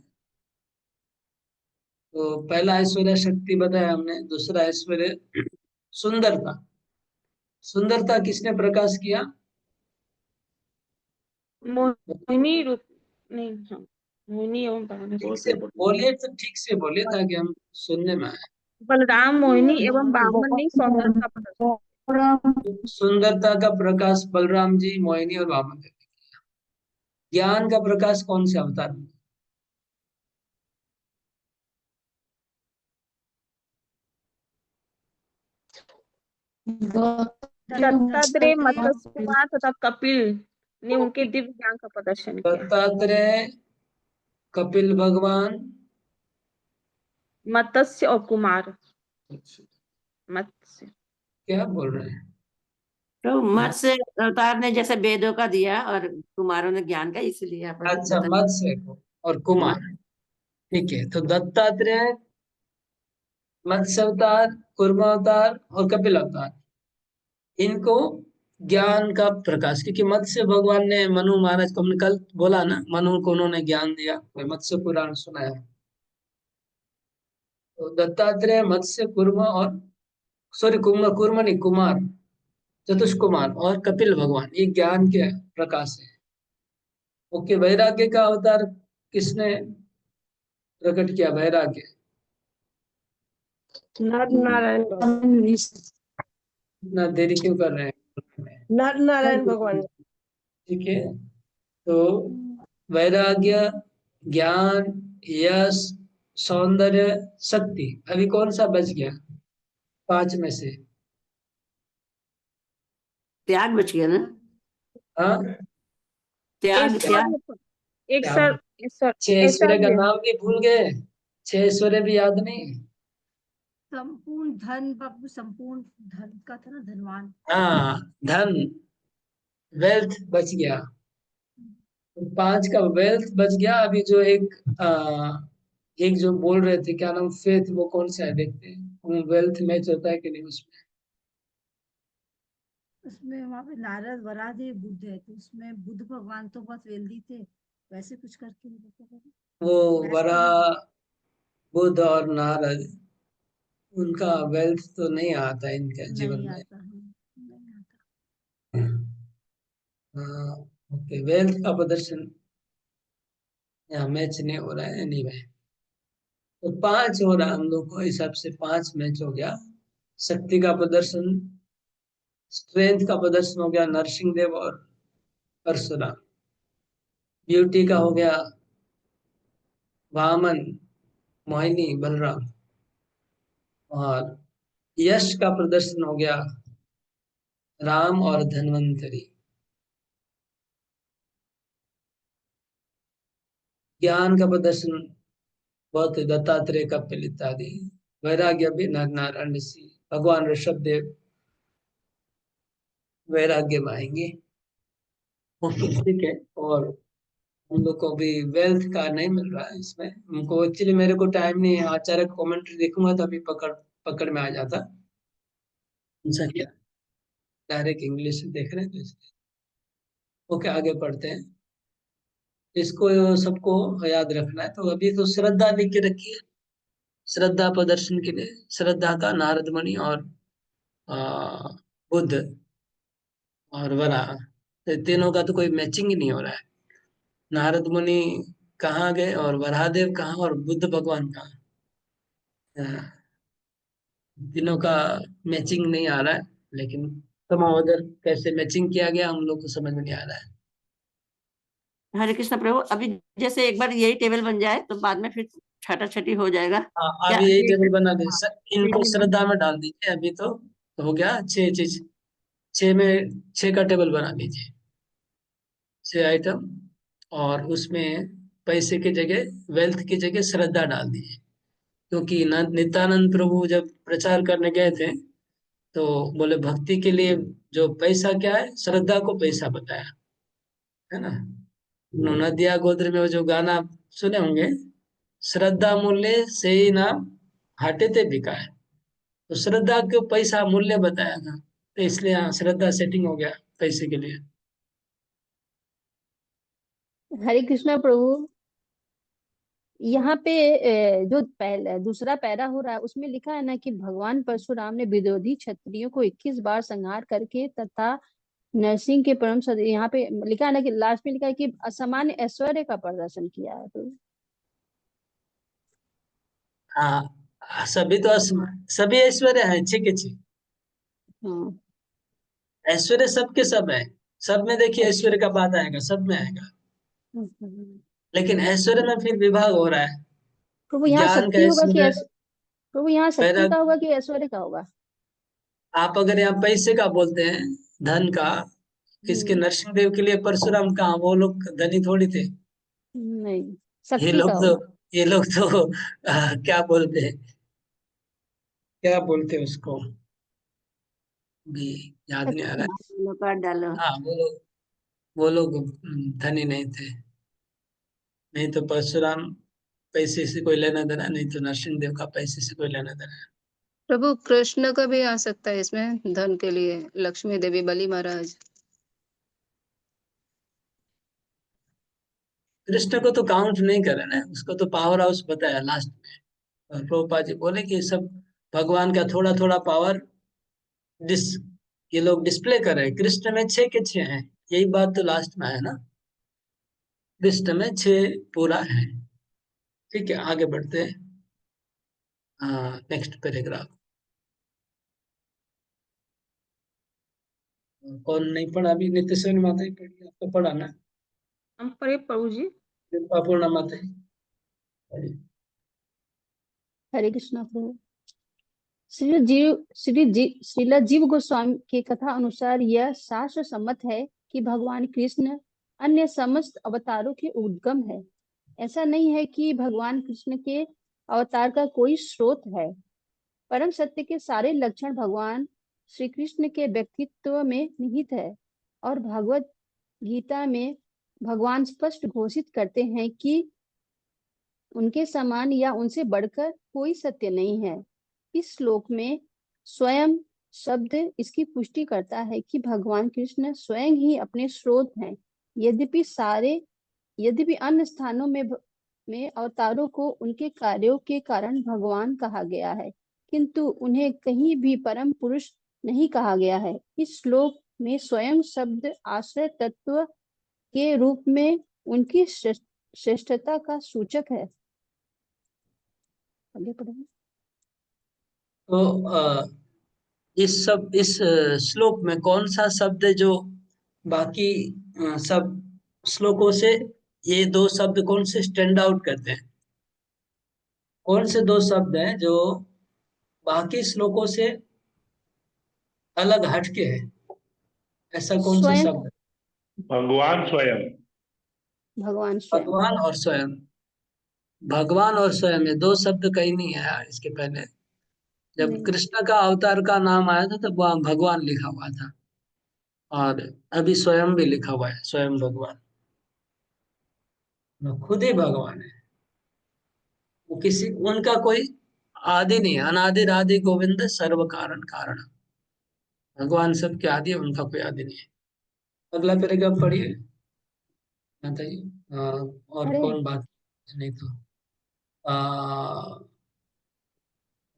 तो पहला ऐश्वर्य शक्ति बताया हमने, दूसरा ऐश्वर्य सुंदरता। सुंदरता किसने प्रकाश किया? मोहिनी रूप नहीं, हाँ, मोहिनी एवं ठीक से बोलिए, तो ठीक से बोलिए ताकि हम सुनने में आए। बलराम, मोहिनी एवं वामन ने सौंदर्य का प्रदर्शन। सुंदरता का प्रकाश बलराम जी, मोहिनी और वामन ने किया। ज्ञान का प्रकाश कौन से अवतार में? दत्तात्रेय, मत्स्य कुमार तथा कपिल ने उनके दिव्य ज्ञान का प्रदर्शन किया। दत्तात्रेय, कपिल भगवान, मत्स्य और कुमार। मत्स्य क्या बोल रहे हैं? तो मत्स्य अवतार ने जैसे वेदों का दिया और कुमारों ने ज्ञान का, इसलिए आप अच्छा, मत्स्य को और कुमार। ठीक है, तो दत्तात्रेय, मत्स्य अवतार, कूर्म अवतार और कपिल अवतार, इनको ज्ञान का प्रकाश, क्योंकि मत्स्य भगवान ने मनु महाराज को, हमने कल बोला ना, मनु को उन्होंने ज्ञान दिया, मत्स्य पुराण सुनाया। तो दत्तात्रेय, मत्स्य, कूर्म और कूर्म नहीं, कुमार, चतुष्कुमार और कपिल भगवान, ये ज्ञान के प्रकाश है। ओके, वैराग्य का अवतार किसने प्रकट किया? वैराग्य नर नारायण इतना देरी क्यों कर रहे हैं? नर नारायण भगवान। ठीक है, तो वैराग्य, ज्ञान, यश, सौंदर्य, शक्ति, अभी कौन सा बच गया 5 में से? त्याग बच गया ना? हाँ, त्याग एक सर 6 ऐश्वर्य का नाम भी भूल गए, 6 ऐश्वर्य भी याद नहीं। संपूर्ण धन, बाबू संपूर्ण धन का था ना, धनवान। हाँ, धन, वेल्थ बच गया। तो 5 का वेल्थ बच गया। अभी जो एक जो बोल रहे थे क्या नाम, फेथ, वो कौन सा है देखते हैं, वेल्थ मैच होता है कि नहीं उसमें। उसमें वहां पे नारद वरादेव बुद्ध है, तो उसमें बुद्ध भगवान तो बहुत वेल्दी थे, वैसे कुछ करके वो मैच वरा, तो बुद्ध और नारद, उनका वेल्थ तो नहीं आता इनके जीवन नहीं में। आता है, नहीं आता। हाँ, ओके, वेल्थ का प्रदर्शन यहाँ मैच नहीं हो रहा है एनीवे। तो 5 हो रहा हम लोग को हिसाब से, 5 मैच हो गया। शक्ति का प्रदर्शन, स्ट्रेंथ का प्रदर्शन हो गया नरसिंह देव और परशुराम। ब्यूटी का हो गया वामन, मोहिनी, बलराम। और यश का प्रदर्शन हो गया राम और धन्वंतरी। ज्ञान का प्रदर्शन बहुत दत्तात्रेय, कपिल इत्यादि। वैराग्य भी नर नारायण ऋषि, भगवान ऋषभ देव वैराग्य में आएंगे। ओके, ठीक है। और हम लोग को अभी वेल्थ का नहीं मिल रहा है इसमें, हमको एक्चुअली, मेरे को टाइम नहीं है, आचार्य कमेंट्री देखूंगा तो अभी पकड़ पकड़ में आ जाता। उनसे क्या, डायरेक्ट इंग्लिश से देख रहे हैं तो इसलिए। ओके, आगे पढ़ते हैं। इसको सबको याद रखना है। तो अभी तो श्रद्धा लिख के रखिए, श्रद्धा प्रदर्शन के लिए। श्रद्धा का नारद मुनि और आ, बुद्ध और वराह, तो तीनों का तो कोई मैचिंग ही नहीं हो रहा है। नारद मुनि कहाँ गए और वराहदेव कहाँ और बुद्ध भगवान कहाँ, तीनों का मैचिंग नहीं आ रहा है। लेकिन समावदर कैसे मैचिंग किया गया हम लोग को समझ में नहीं आ रहा है। हरे कृष्ण प्रभु, अभी जैसे एक बार यही टेबल बन जाए तो बाद में फिर छाटा छटी हो जाएगा हाँ, क्या? अभी यही अभी टेबल बना दे हाँ, सर, इनको श्रद्धा में डाल दीजिए। अभी तो हो गया 6 चीज, 6 में 6 का टेबल बना लीजिए, 6 आइटम। और उसमें पैसे की जगह, वेल्थ की जगह श्रद्धा डाल दीजिए। क्योंकि नित्यानंद प्रभु जब प्रचार करने गए थे तो बोले भक्ति के लिए जो पैसा क्या है, श्रद्धा को पैसा बताया, है ना। नदिया गोत्र में वो जो गाना आप सुने होंगे, श्रद्धा मूल्य से ही नाम हाटे ते बिका है। तो श्रद्धा को पैसा मूल्य बताया था, तो इसलिए यहाँ श्रद्धा सेटिंग हो गया पैसे के लिए। हरे कृष्णा प्रभु, यहाँ पे जो पहला दूसरा पैरा हो रहा है उसमें लिखा है ना कि भगवान परशुराम ने विरोधी क्षत्रियों को 21 बार संहार करके तथा नरसिंह के परम सद, यहाँ पे लिखा है ना कि लास्ट में लिखा है कि असामान्य ऐश्वर्य का प्रदर्शन किया है। तो हाँ, सभी तो सभी ऐश्वर्य है, छह के छह हाँ, ऐश्वर्य, सबके सब है। सब में देखिए अच्छा। ऐश्वर्य का बात आएगा, सब में आएगा। हम्म। लेकिन ऐश्वर्य में फिर विभाग हो रहा है, प्रभु यहाँ ज्ञान का शक्ति होगा कि ऐश्वर्य, प्रभु यहाँ शक्ति वैराग। का होगा कि ऐश्वर्य का होगा? आप अगर यहाँ पैसे का बोलते हैं, धन का, किसके, हम्म, नरसिंह देव के लिए परशुराम कहाँ, वो लोग धनी थोड़ी थे। नहीं, ये शक्ति का लोग तो, होगा। ये लोग तो क्या बोलते हैं, क्या बोलते हैं उसको, भी याद नहीं आ रहा है। लो कार्ड डालो। हाँ, वो लोग धनी नहीं थे। नहीं तो परशुराम पैसे से कोई लेना देना नहीं, तो नरसिंह देव का पैसे से कोई लेना देना। प्रभु कृष्ण का भी आ सकता है इसमें, धन के लिए लक्ष्मी देवी, बलि महाराज। कृष्ण को तो काउंट नहीं करे ना, उसको तो पावर हाउस बताया लास्ट में। और प्रभुपाद जी बोले कि सब भगवान का थोड़ा थोड़ा पावर डिस ये लोग डिस्प्ले कर रहे हैं। कृष्ण में 6 के 6 हैं, यही बात तो लास्ट में है ना, कृष्ण में 6 पूरा है। ठीक है, आगे बढ़ते हैं। Next paragraph. कौन नहीं पढ़ा अभी? नित्य माता ही पढ़ी, आपको पढ़ा ना? हम पढ़े प्रभु जी। पूर्णा माता ही पढ़ी। हरे कृष्णा प्रभु। श्रीला जीव गोस्वामी की कथा अनुसार यह शास्त्र सम्मत है कि भगवान कृष्ण अन्य समस्त अवतारों के उद्गम है। ऐसा नहीं है कि भगवान कृष्ण के अवतार का कोई स्रोत है। परम सत्य के सारे लक्षण भगवान श्री कृष्ण के व्यक्तित्व में निहित है और भगवत गीता में भगवान स्पष्ट घोषित करते हैं कि उनके समान या उनसे बढ़कर कोई सत्य नहीं है। इस श्लोक में स्वयं शब्द इसकी पुष्टि करता है कि भगवान कृष्ण स्वयं ही अपने स्रोत हैं। यद्यपि अन्य स्थानों में अवतारों को उनके कार्यों के कारण भगवान कहा गया है, किंतु उन्हें कहीं भी परम पुरुष नहीं कहा गया है। इस श्लोक में स्वयं शब्द आश्रय तत्व के रूप में उनकी श्रेष्ठता का सूचक है। आगे पढ़ेंगे। तो इस श्लोक में कौन सा शब्द है जो बाकी सब श्लोकों से, ये दो शब्द कौन से स्टैंड आउट करते हैं? कौन से दो शब्द हैं जो बाकी श्लोकों से अलग हटके है? ऐसा कौन सा स्वयं, शब्द है? भगवान स्वयं। भगवान स्वयं। भगवान और स्वयं। भगवान और स्वयं, ये दो शब्द कहीं नहीं है। इसके पहले जब नहीं। कृष्ण का अवतार का नाम आया था तब वहां भगवान लिखा हुआ था, और अभी स्वयं भी लिखा हुआ है, स्वयं भगवान। वो खुद ही भगवान है। वो किसी, उनका कोई आदि नहीं है। अनादिर आदि गोविंद सर्व कारण कारण। भगवान सबके आदि है, उनका कोई आदि नहीं है। अगला पैराग्राफ पढ़िए बताइए। और अरे कौन बात नहीं तो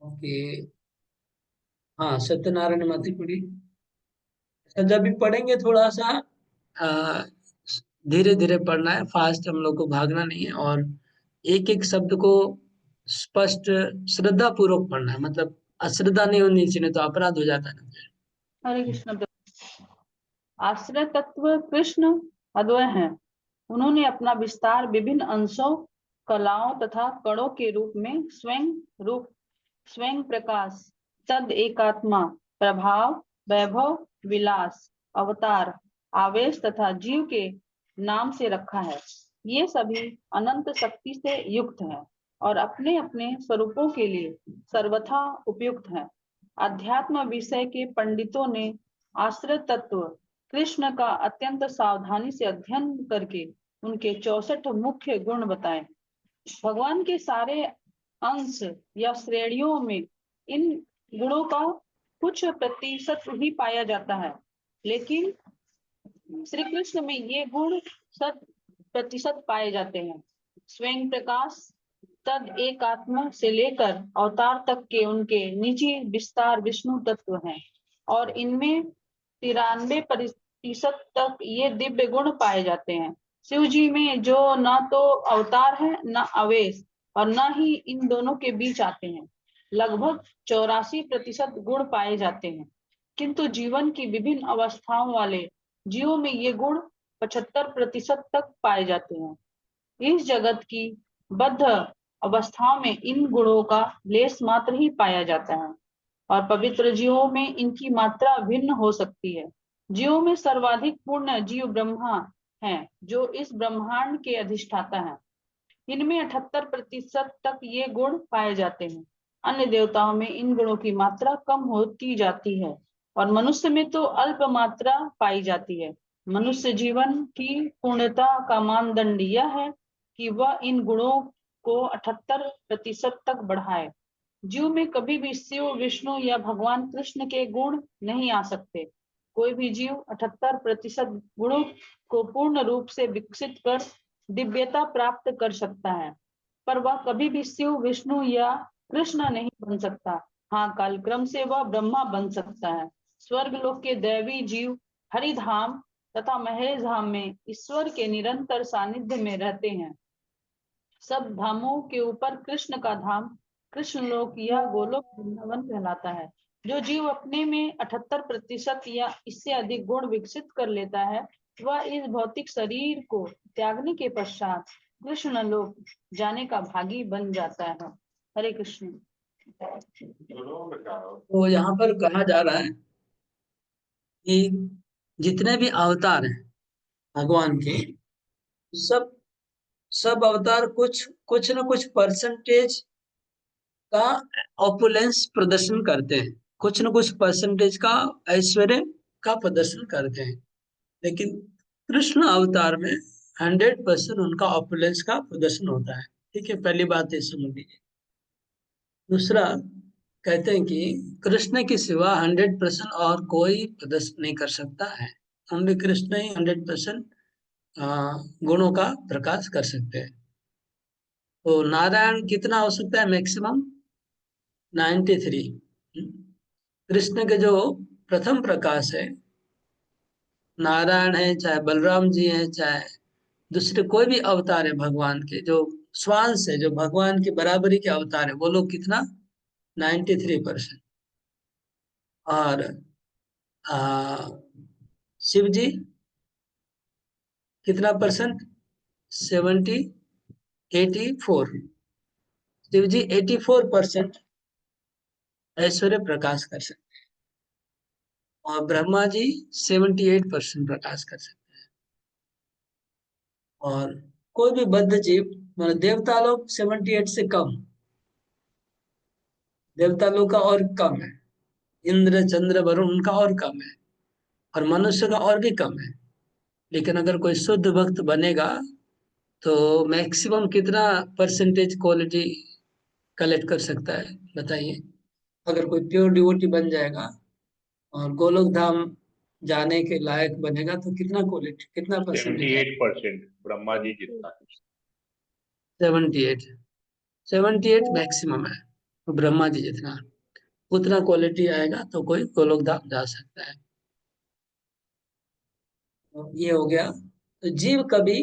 ओके। हाँ, सत्यनारायण माती पढ़ी। जब भी पढ़ेंगे थोड़ा सा धीरे धीरे पढ़ना है, फास्ट हम लोग को भागना नहीं है, और एक एक शब्द को स्पष्ट श्रद्धा पूर्वक पढ़ना है। मतलब अश्रद्धा नहीं होनी चाहिए, नहीं तो अपराध हो जाता है ना। हरे कृष्ण प्रभु। आश्रय तत्व कृष्ण अद्वय हैं। उन्होंने अपना विस्तार विभिन्न अंशों, कलाओं तथा कणों के रूप में स्वयं प्रकाश, तद एकात्मा, प्रभाव, वैभव, विलास, अवतार, आवेश तथा जीव के नाम से रखा है। ये सभी अनंत शक्ति से युक्त हैं और अपने अपने स्वरूपों के लिए सर्वथा उपयुक्त हैं। अध्यात्म विषय के पंडितों ने आश्रय तत्व कृष्ण का अत्यंत सावधानी से अध्ययन करके उनके 64 मुख्य गुण बताए। भगवान के सारे अंश या श्रेणियों में इन गुणों का कुछ प्रतिशत ही पाया जाता है, लेकिन श्री कृष्ण में ये गुण 100% पाए जाते हैं। स्वयं प्रकाश, तद एक आत्मा से लेकर अवतार तक के उनके निजी विस्तार विष्णु तत्व हैं, और इनमें 93% तक ये दिव्य गुण पाए जाते हैं। शिव जी में जो न तो अवतार है, न आवेश, और न ही इन दोनों के बीच आते हैं। लगभग 84% गुण पाए जाते हैं, किंतु जीवन की विभिन्न अवस्थाओं वाले जीवों में ये गुण 75% तक पाए जाते हैं। इस जगत की बद्ध अवस्थाओं में इन गुणों का लेस मात्र ही पाया जाता है, और पवित्र जीवों में इनकी मात्रा भिन्न हो सकती है। जीवों में सर्वाधिक पूर्ण जीव ब्रह्मा हैं, जो इस ब्रह्मांड के अधिष्ठाता हैं। इनमें 78% तक ये गुण पाए जाते हैं। अन्य देवताओं में इन गुणों की मात्रा कम होती जाती है, और मनुष्य में तो अल्प मात्रा पाई जाती है। मनुष्य जीवन की पूर्णता का मानदंड यह है कि वह इन गुणों को 78% तक बढ़ाए। जीव में कभी भी शिव, विष्णु या भगवान कृष्ण के गुण नहीं आ सकते। कोई भी जीव 78% गुणों को पूर्ण रूप से विकसित कर दिव्यता प्राप्त कर सकता है, पर वह कभी भी शिव, विष्णु या कृष्ण नहीं बन सकता। हाँ, कालक्रम से वह ब्रह्मा बन सकता है। स्वर्ग लोक के दैवी जीव हरिधाम तथा महेश धाम में ईश्वर के निरंतर सानिध्य में रहते हैं। सब धामों के ऊपर कृष्ण का धाम कृष्ण लोक या गोलोक वृंदावन कहलाता है। जो जीव अपने में 78% या इससे अधिक गुण विकसित कर लेता है, वह इस भौतिक शरीर को त्यागने के पश्चात कृष्ण लोक जाने का भागी बन जाता है। हरे कृष्ण। तो यहाँ पर कहा जा रहा है कि जितने भी अवतार हैं भगवान के, सब सब अवतार कुछ न कुछ परसेंटेज का ऑपुलेंस प्रदर्शन करते हैं, कुछ न कुछ परसेंटेज का ऐश्वर्य का प्रदर्शन करते हैं। लेकिन कृष्ण अवतार में 100% उनका ऑपुलेंस का प्रदर्शन होता है। ठीक है, पहली बात ये समझ लीजिए। दूसरा, कहते हैं कि कृष्ण के सिवा 100% और कोई प्रदर्शन नहीं कर सकता है। ओनली कृष्ण ही 100% गुणों का प्रकाश कर सकते हैं। तो नारायण कितना हो सकता है? मैक्सिमम 93। कृष्ण के जो प्रथम प्रकाश है, नारायण है, चाहे बलराम जी हैं, चाहे दूसरे कोई भी अवतार है भगवान के, जो स्वांश है, जो भगवान की बराबरी के अवतार है, वो लोग कितना? 93%। और शिव जी कितना परसेंट? 84। शिव जी 84% ऐश्वर्य प्रकाश कर सकते हैं, और ब्रह्मा जी 78% प्रकाश कर सकते हैं। और कोई भी बद्ध जीव, मतलब देवता लोग 78 से कम, देवता लोग का और कम है, इंद्र चंद्र वरुण उनका और कम है, और मनुष्य का और भी कम है। लेकिन अगर कोई शुद्ध भक्त बनेगा तो मैक्सिमम कितना परसेंटेज क्वालिटी कलेक्ट कर सकता है, बताइए? अगर कोई प्योर डिवोटी बन जाएगा और गोलोक धाम जाने के लायक बनेगा तो कितना क्वालिटी, कितना परसेंटेज? 78% ब्रह्मा जी जितना है। 78 मैक्सिमम है, तो ब्रह्मा जी जितना, उतना क्वालिटी आएगा तो कोई गोलोक धाम जा सकता है। तो ये हो गया। तो जीव कभी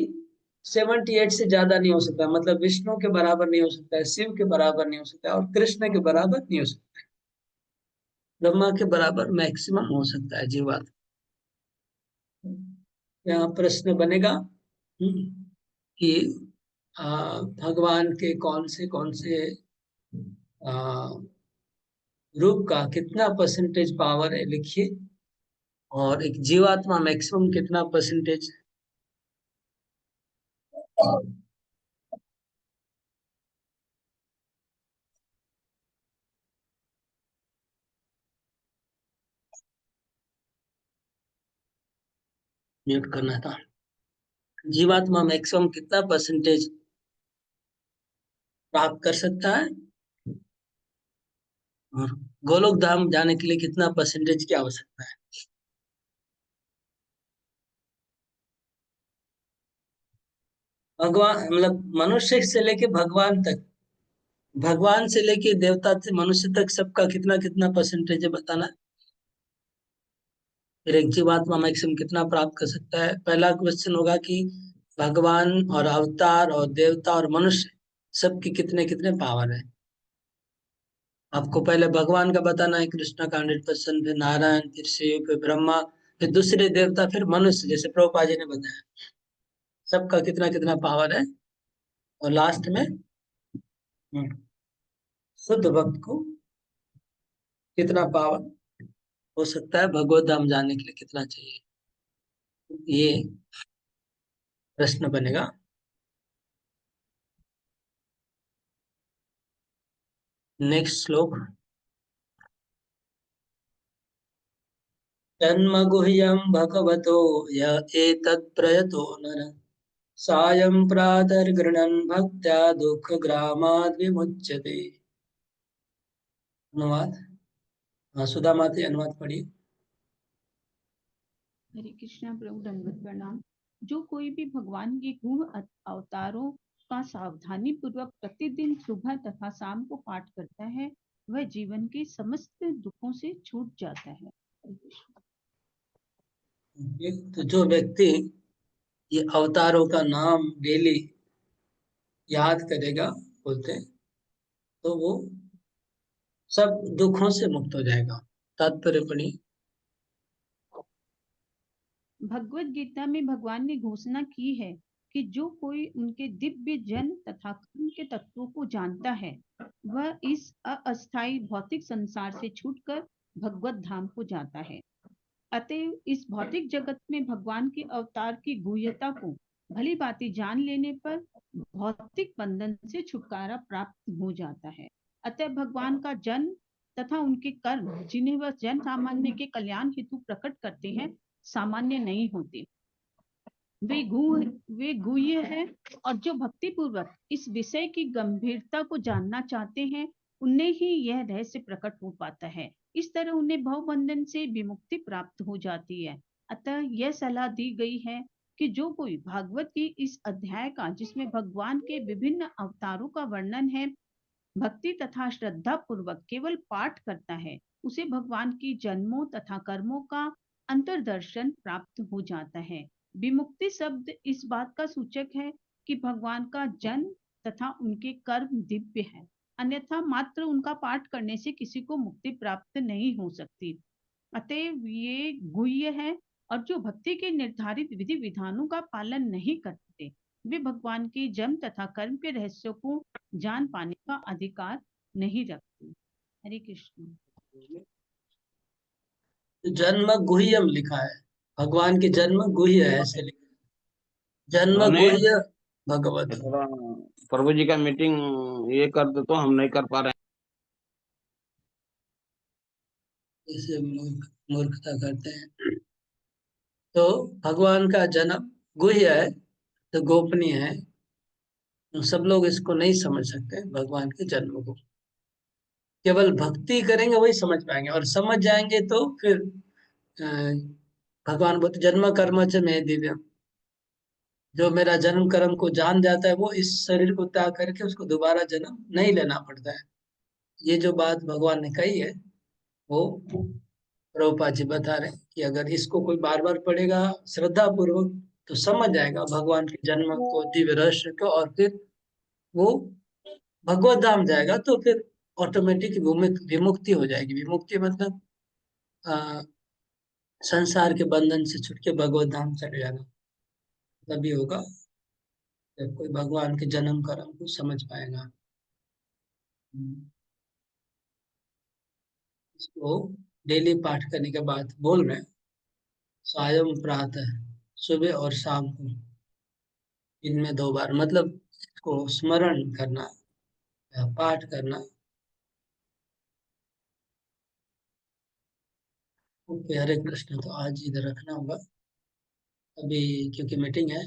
78 से ज्यादा नहीं हो सकता, मतलब विष्णु के बराबर नहीं हो सकता है, शिव के बराबर नहीं हो सकता है, और कृष्ण के बराबर नहीं हो सकता है। ब्रह्मा के बराबर मैक्सिमम हो सकता है जीवात्मा। यहाँ प्रश्न बनेगा कि भगवान के कौन से रूप का कितना परसेंटेज पावर है, लिखिए। और एक जीवात्मा मैक्सिमम कितना परसेंटेज? म्यूट करना था। जीवात्मा मैक्सिमम कितना परसेंटेज प्राप्त कर सकता है, और गोलोक धाम जाने के लिए कितना परसेंटेज की आवश्यकता है? भगवान मतलब मनुष्य से लेके भगवान तक, भगवान से लेके देवता से मनुष्य तक, सबका कितना कितना परसेंटेज है, बताना। फिर एक जीवात्मा मैक्सिमम कितना प्राप्त कर सकता है? पहला क्वेश्चन होगा कि भगवान और अवतार और देवता और मनुष्य सबकी कितने कितने पावर है। आपको पहले भगवान का बताना है, कृष्ण का 100%, फिर नारायण, फिर शिव, फिर ब्रह्मा, फिर दूसरे देवता, फिर मनुष्य, जैसे प्रभुपाद जी ने बताया, सबका कितना कितना पावर है। और लास्ट में शुद्ध भक्त को कितना पावर हो सकता है, भगवत धाम जाने के लिए कितना चाहिए, ये प्रश्न बनेगा। नेक्स्ट श्लोक। जन्म गुह्यं भगवतो य एतत् प्रयतो नर सायं प्रातर्गृह्णन् भक्त्या दुःखग्रामाद् विमुच्यते। अनुवाद, सुधा माते अनुवाद पढ़िए। हरे कृष्णा प्रभु, दंडवत प्रणाम। जो कोई भी भगवान के गुण अवतारों का सावधानी पूर्वक प्रतिदिन सुबह तथा शाम को पाठ करता है, वह जीवन के समस्त दुखों से छूट जाता है। तो जो व्यक्ति ये अवतारों का नाम डेली याद करेगा, बोलते हैं, तो वो सब दुखों से मुक्त हो जाएगा। तात्पर्य पढ़िए। भगवत गीता में भगवान ने घोषणा की है कि जो कोई उनके दिव्य जन तथा कर्म के तत्वों को जानता है, वह इस अस्थायी भौतिक संसार से छूटकर भगवत धाम को जाता है। अतएव इस भौतिक जगत में भगवान के अवतार की गुह्यता को भली भांति जान लेने पर भौतिक बंधन से छुटकारा प्राप्त हो जाता है। अतः भगवान का जन्म तथा उनके कर्म, जिन्हें वह जन सामान्य के कल्याण हेतु प्रकट करते हैं, सामान्य नहीं होते। वे गुह्य है, और जो भक्ति पूर्वक इस विषय की गंभीरता को जानना चाहते हैं उन्हें ही यह रहस्य प्रकट हो पाता है। इस तरह उन्हें भवबंधन से विमुक्ति प्राप्त हो जाती है। अतः यह सलाह दी गई है कि जो कोई भागवत की इस अध्याय का, जिसमें भगवान के विभिन्न अवतारों का वर्णन है, भक्ति तथा श्रद्धा पूर्वक केवल पाठ करता है, उसे भगवान की जन्मों तथा कर्मों का अंतर्दर्शन प्राप्त हो जाता है। विमुक्ति शब्द इस बात का सूचक है कि भगवान का जन्म तथा उनके कर्म दिव्य है, अन्यथा मात्र उनका पाठ करने से किसी को मुक्ति प्राप्त नहीं हो सकती। अतएव ये गुह्य है, और जो भक्ति के निर्धारित विधि विधानों का पालन नहीं करते, वे भगवान के जन्म तथा कर्म के रहस्यों को जान पाने का अधिकार नहीं रखते। हरे कृष्ण। जन्म गुह्यम लिखा है, भगवान के जन्म गुह्य है, ऐसे लिखा है। जन्म उन्होंने गुह्य भगवत। थोड़ा प्रभु जी का मीटिंग ये कर दो, तो हम नहीं कर पा रहे इसे मूर्खता करते हैं। तो भगवान का जन्म गुह्य है, तो गोपनीय है, तो सब लोग इसको नहीं समझ सकते भगवान के जन्म को। केवल भक्ति करेंगे वही समझ पाएंगे, और समझ जाएंगे तो फिर अ, भगवान बोलते जन्म कर्म च मे दिव्यम, जो मेरा जन्म कर्म को जान जाता है वो इस शरीर को त्याग करके उसको दोबारा जन्म नहीं लेना पड़ता है। ये जो बात भगवान ने कही है वो प्रभुपाद जी बता रहे हैं कि अगर इसको कोई बार बार पढ़ेगा श्रद्धा पूर्वक तो समझ जाएगा भगवान के जन्म को, दिव्य रहस्य को, और फिर वो भगवत धाम जाएगा, तो फिर ऑटोमेटिक विमुक्ति हो जाएगी। विमुक्ति मतलब अ, संसार के बंधन से छूट के भगवत धाम चले जाना, तभी होगा जब कोई भगवान के जन्म कर्म को समझ पाएगा। इसको डेली पाठ करने के बाद बोल रहे हैं, सायं प्रातः, सुबह और शाम को, इनमें 2 बार, मतलब इसको स्मरण करना या पाठ करना। ओके, हरे कृष्ण। तो आज इधर रखना होगा अभी, क्योंकि मीटिंग है।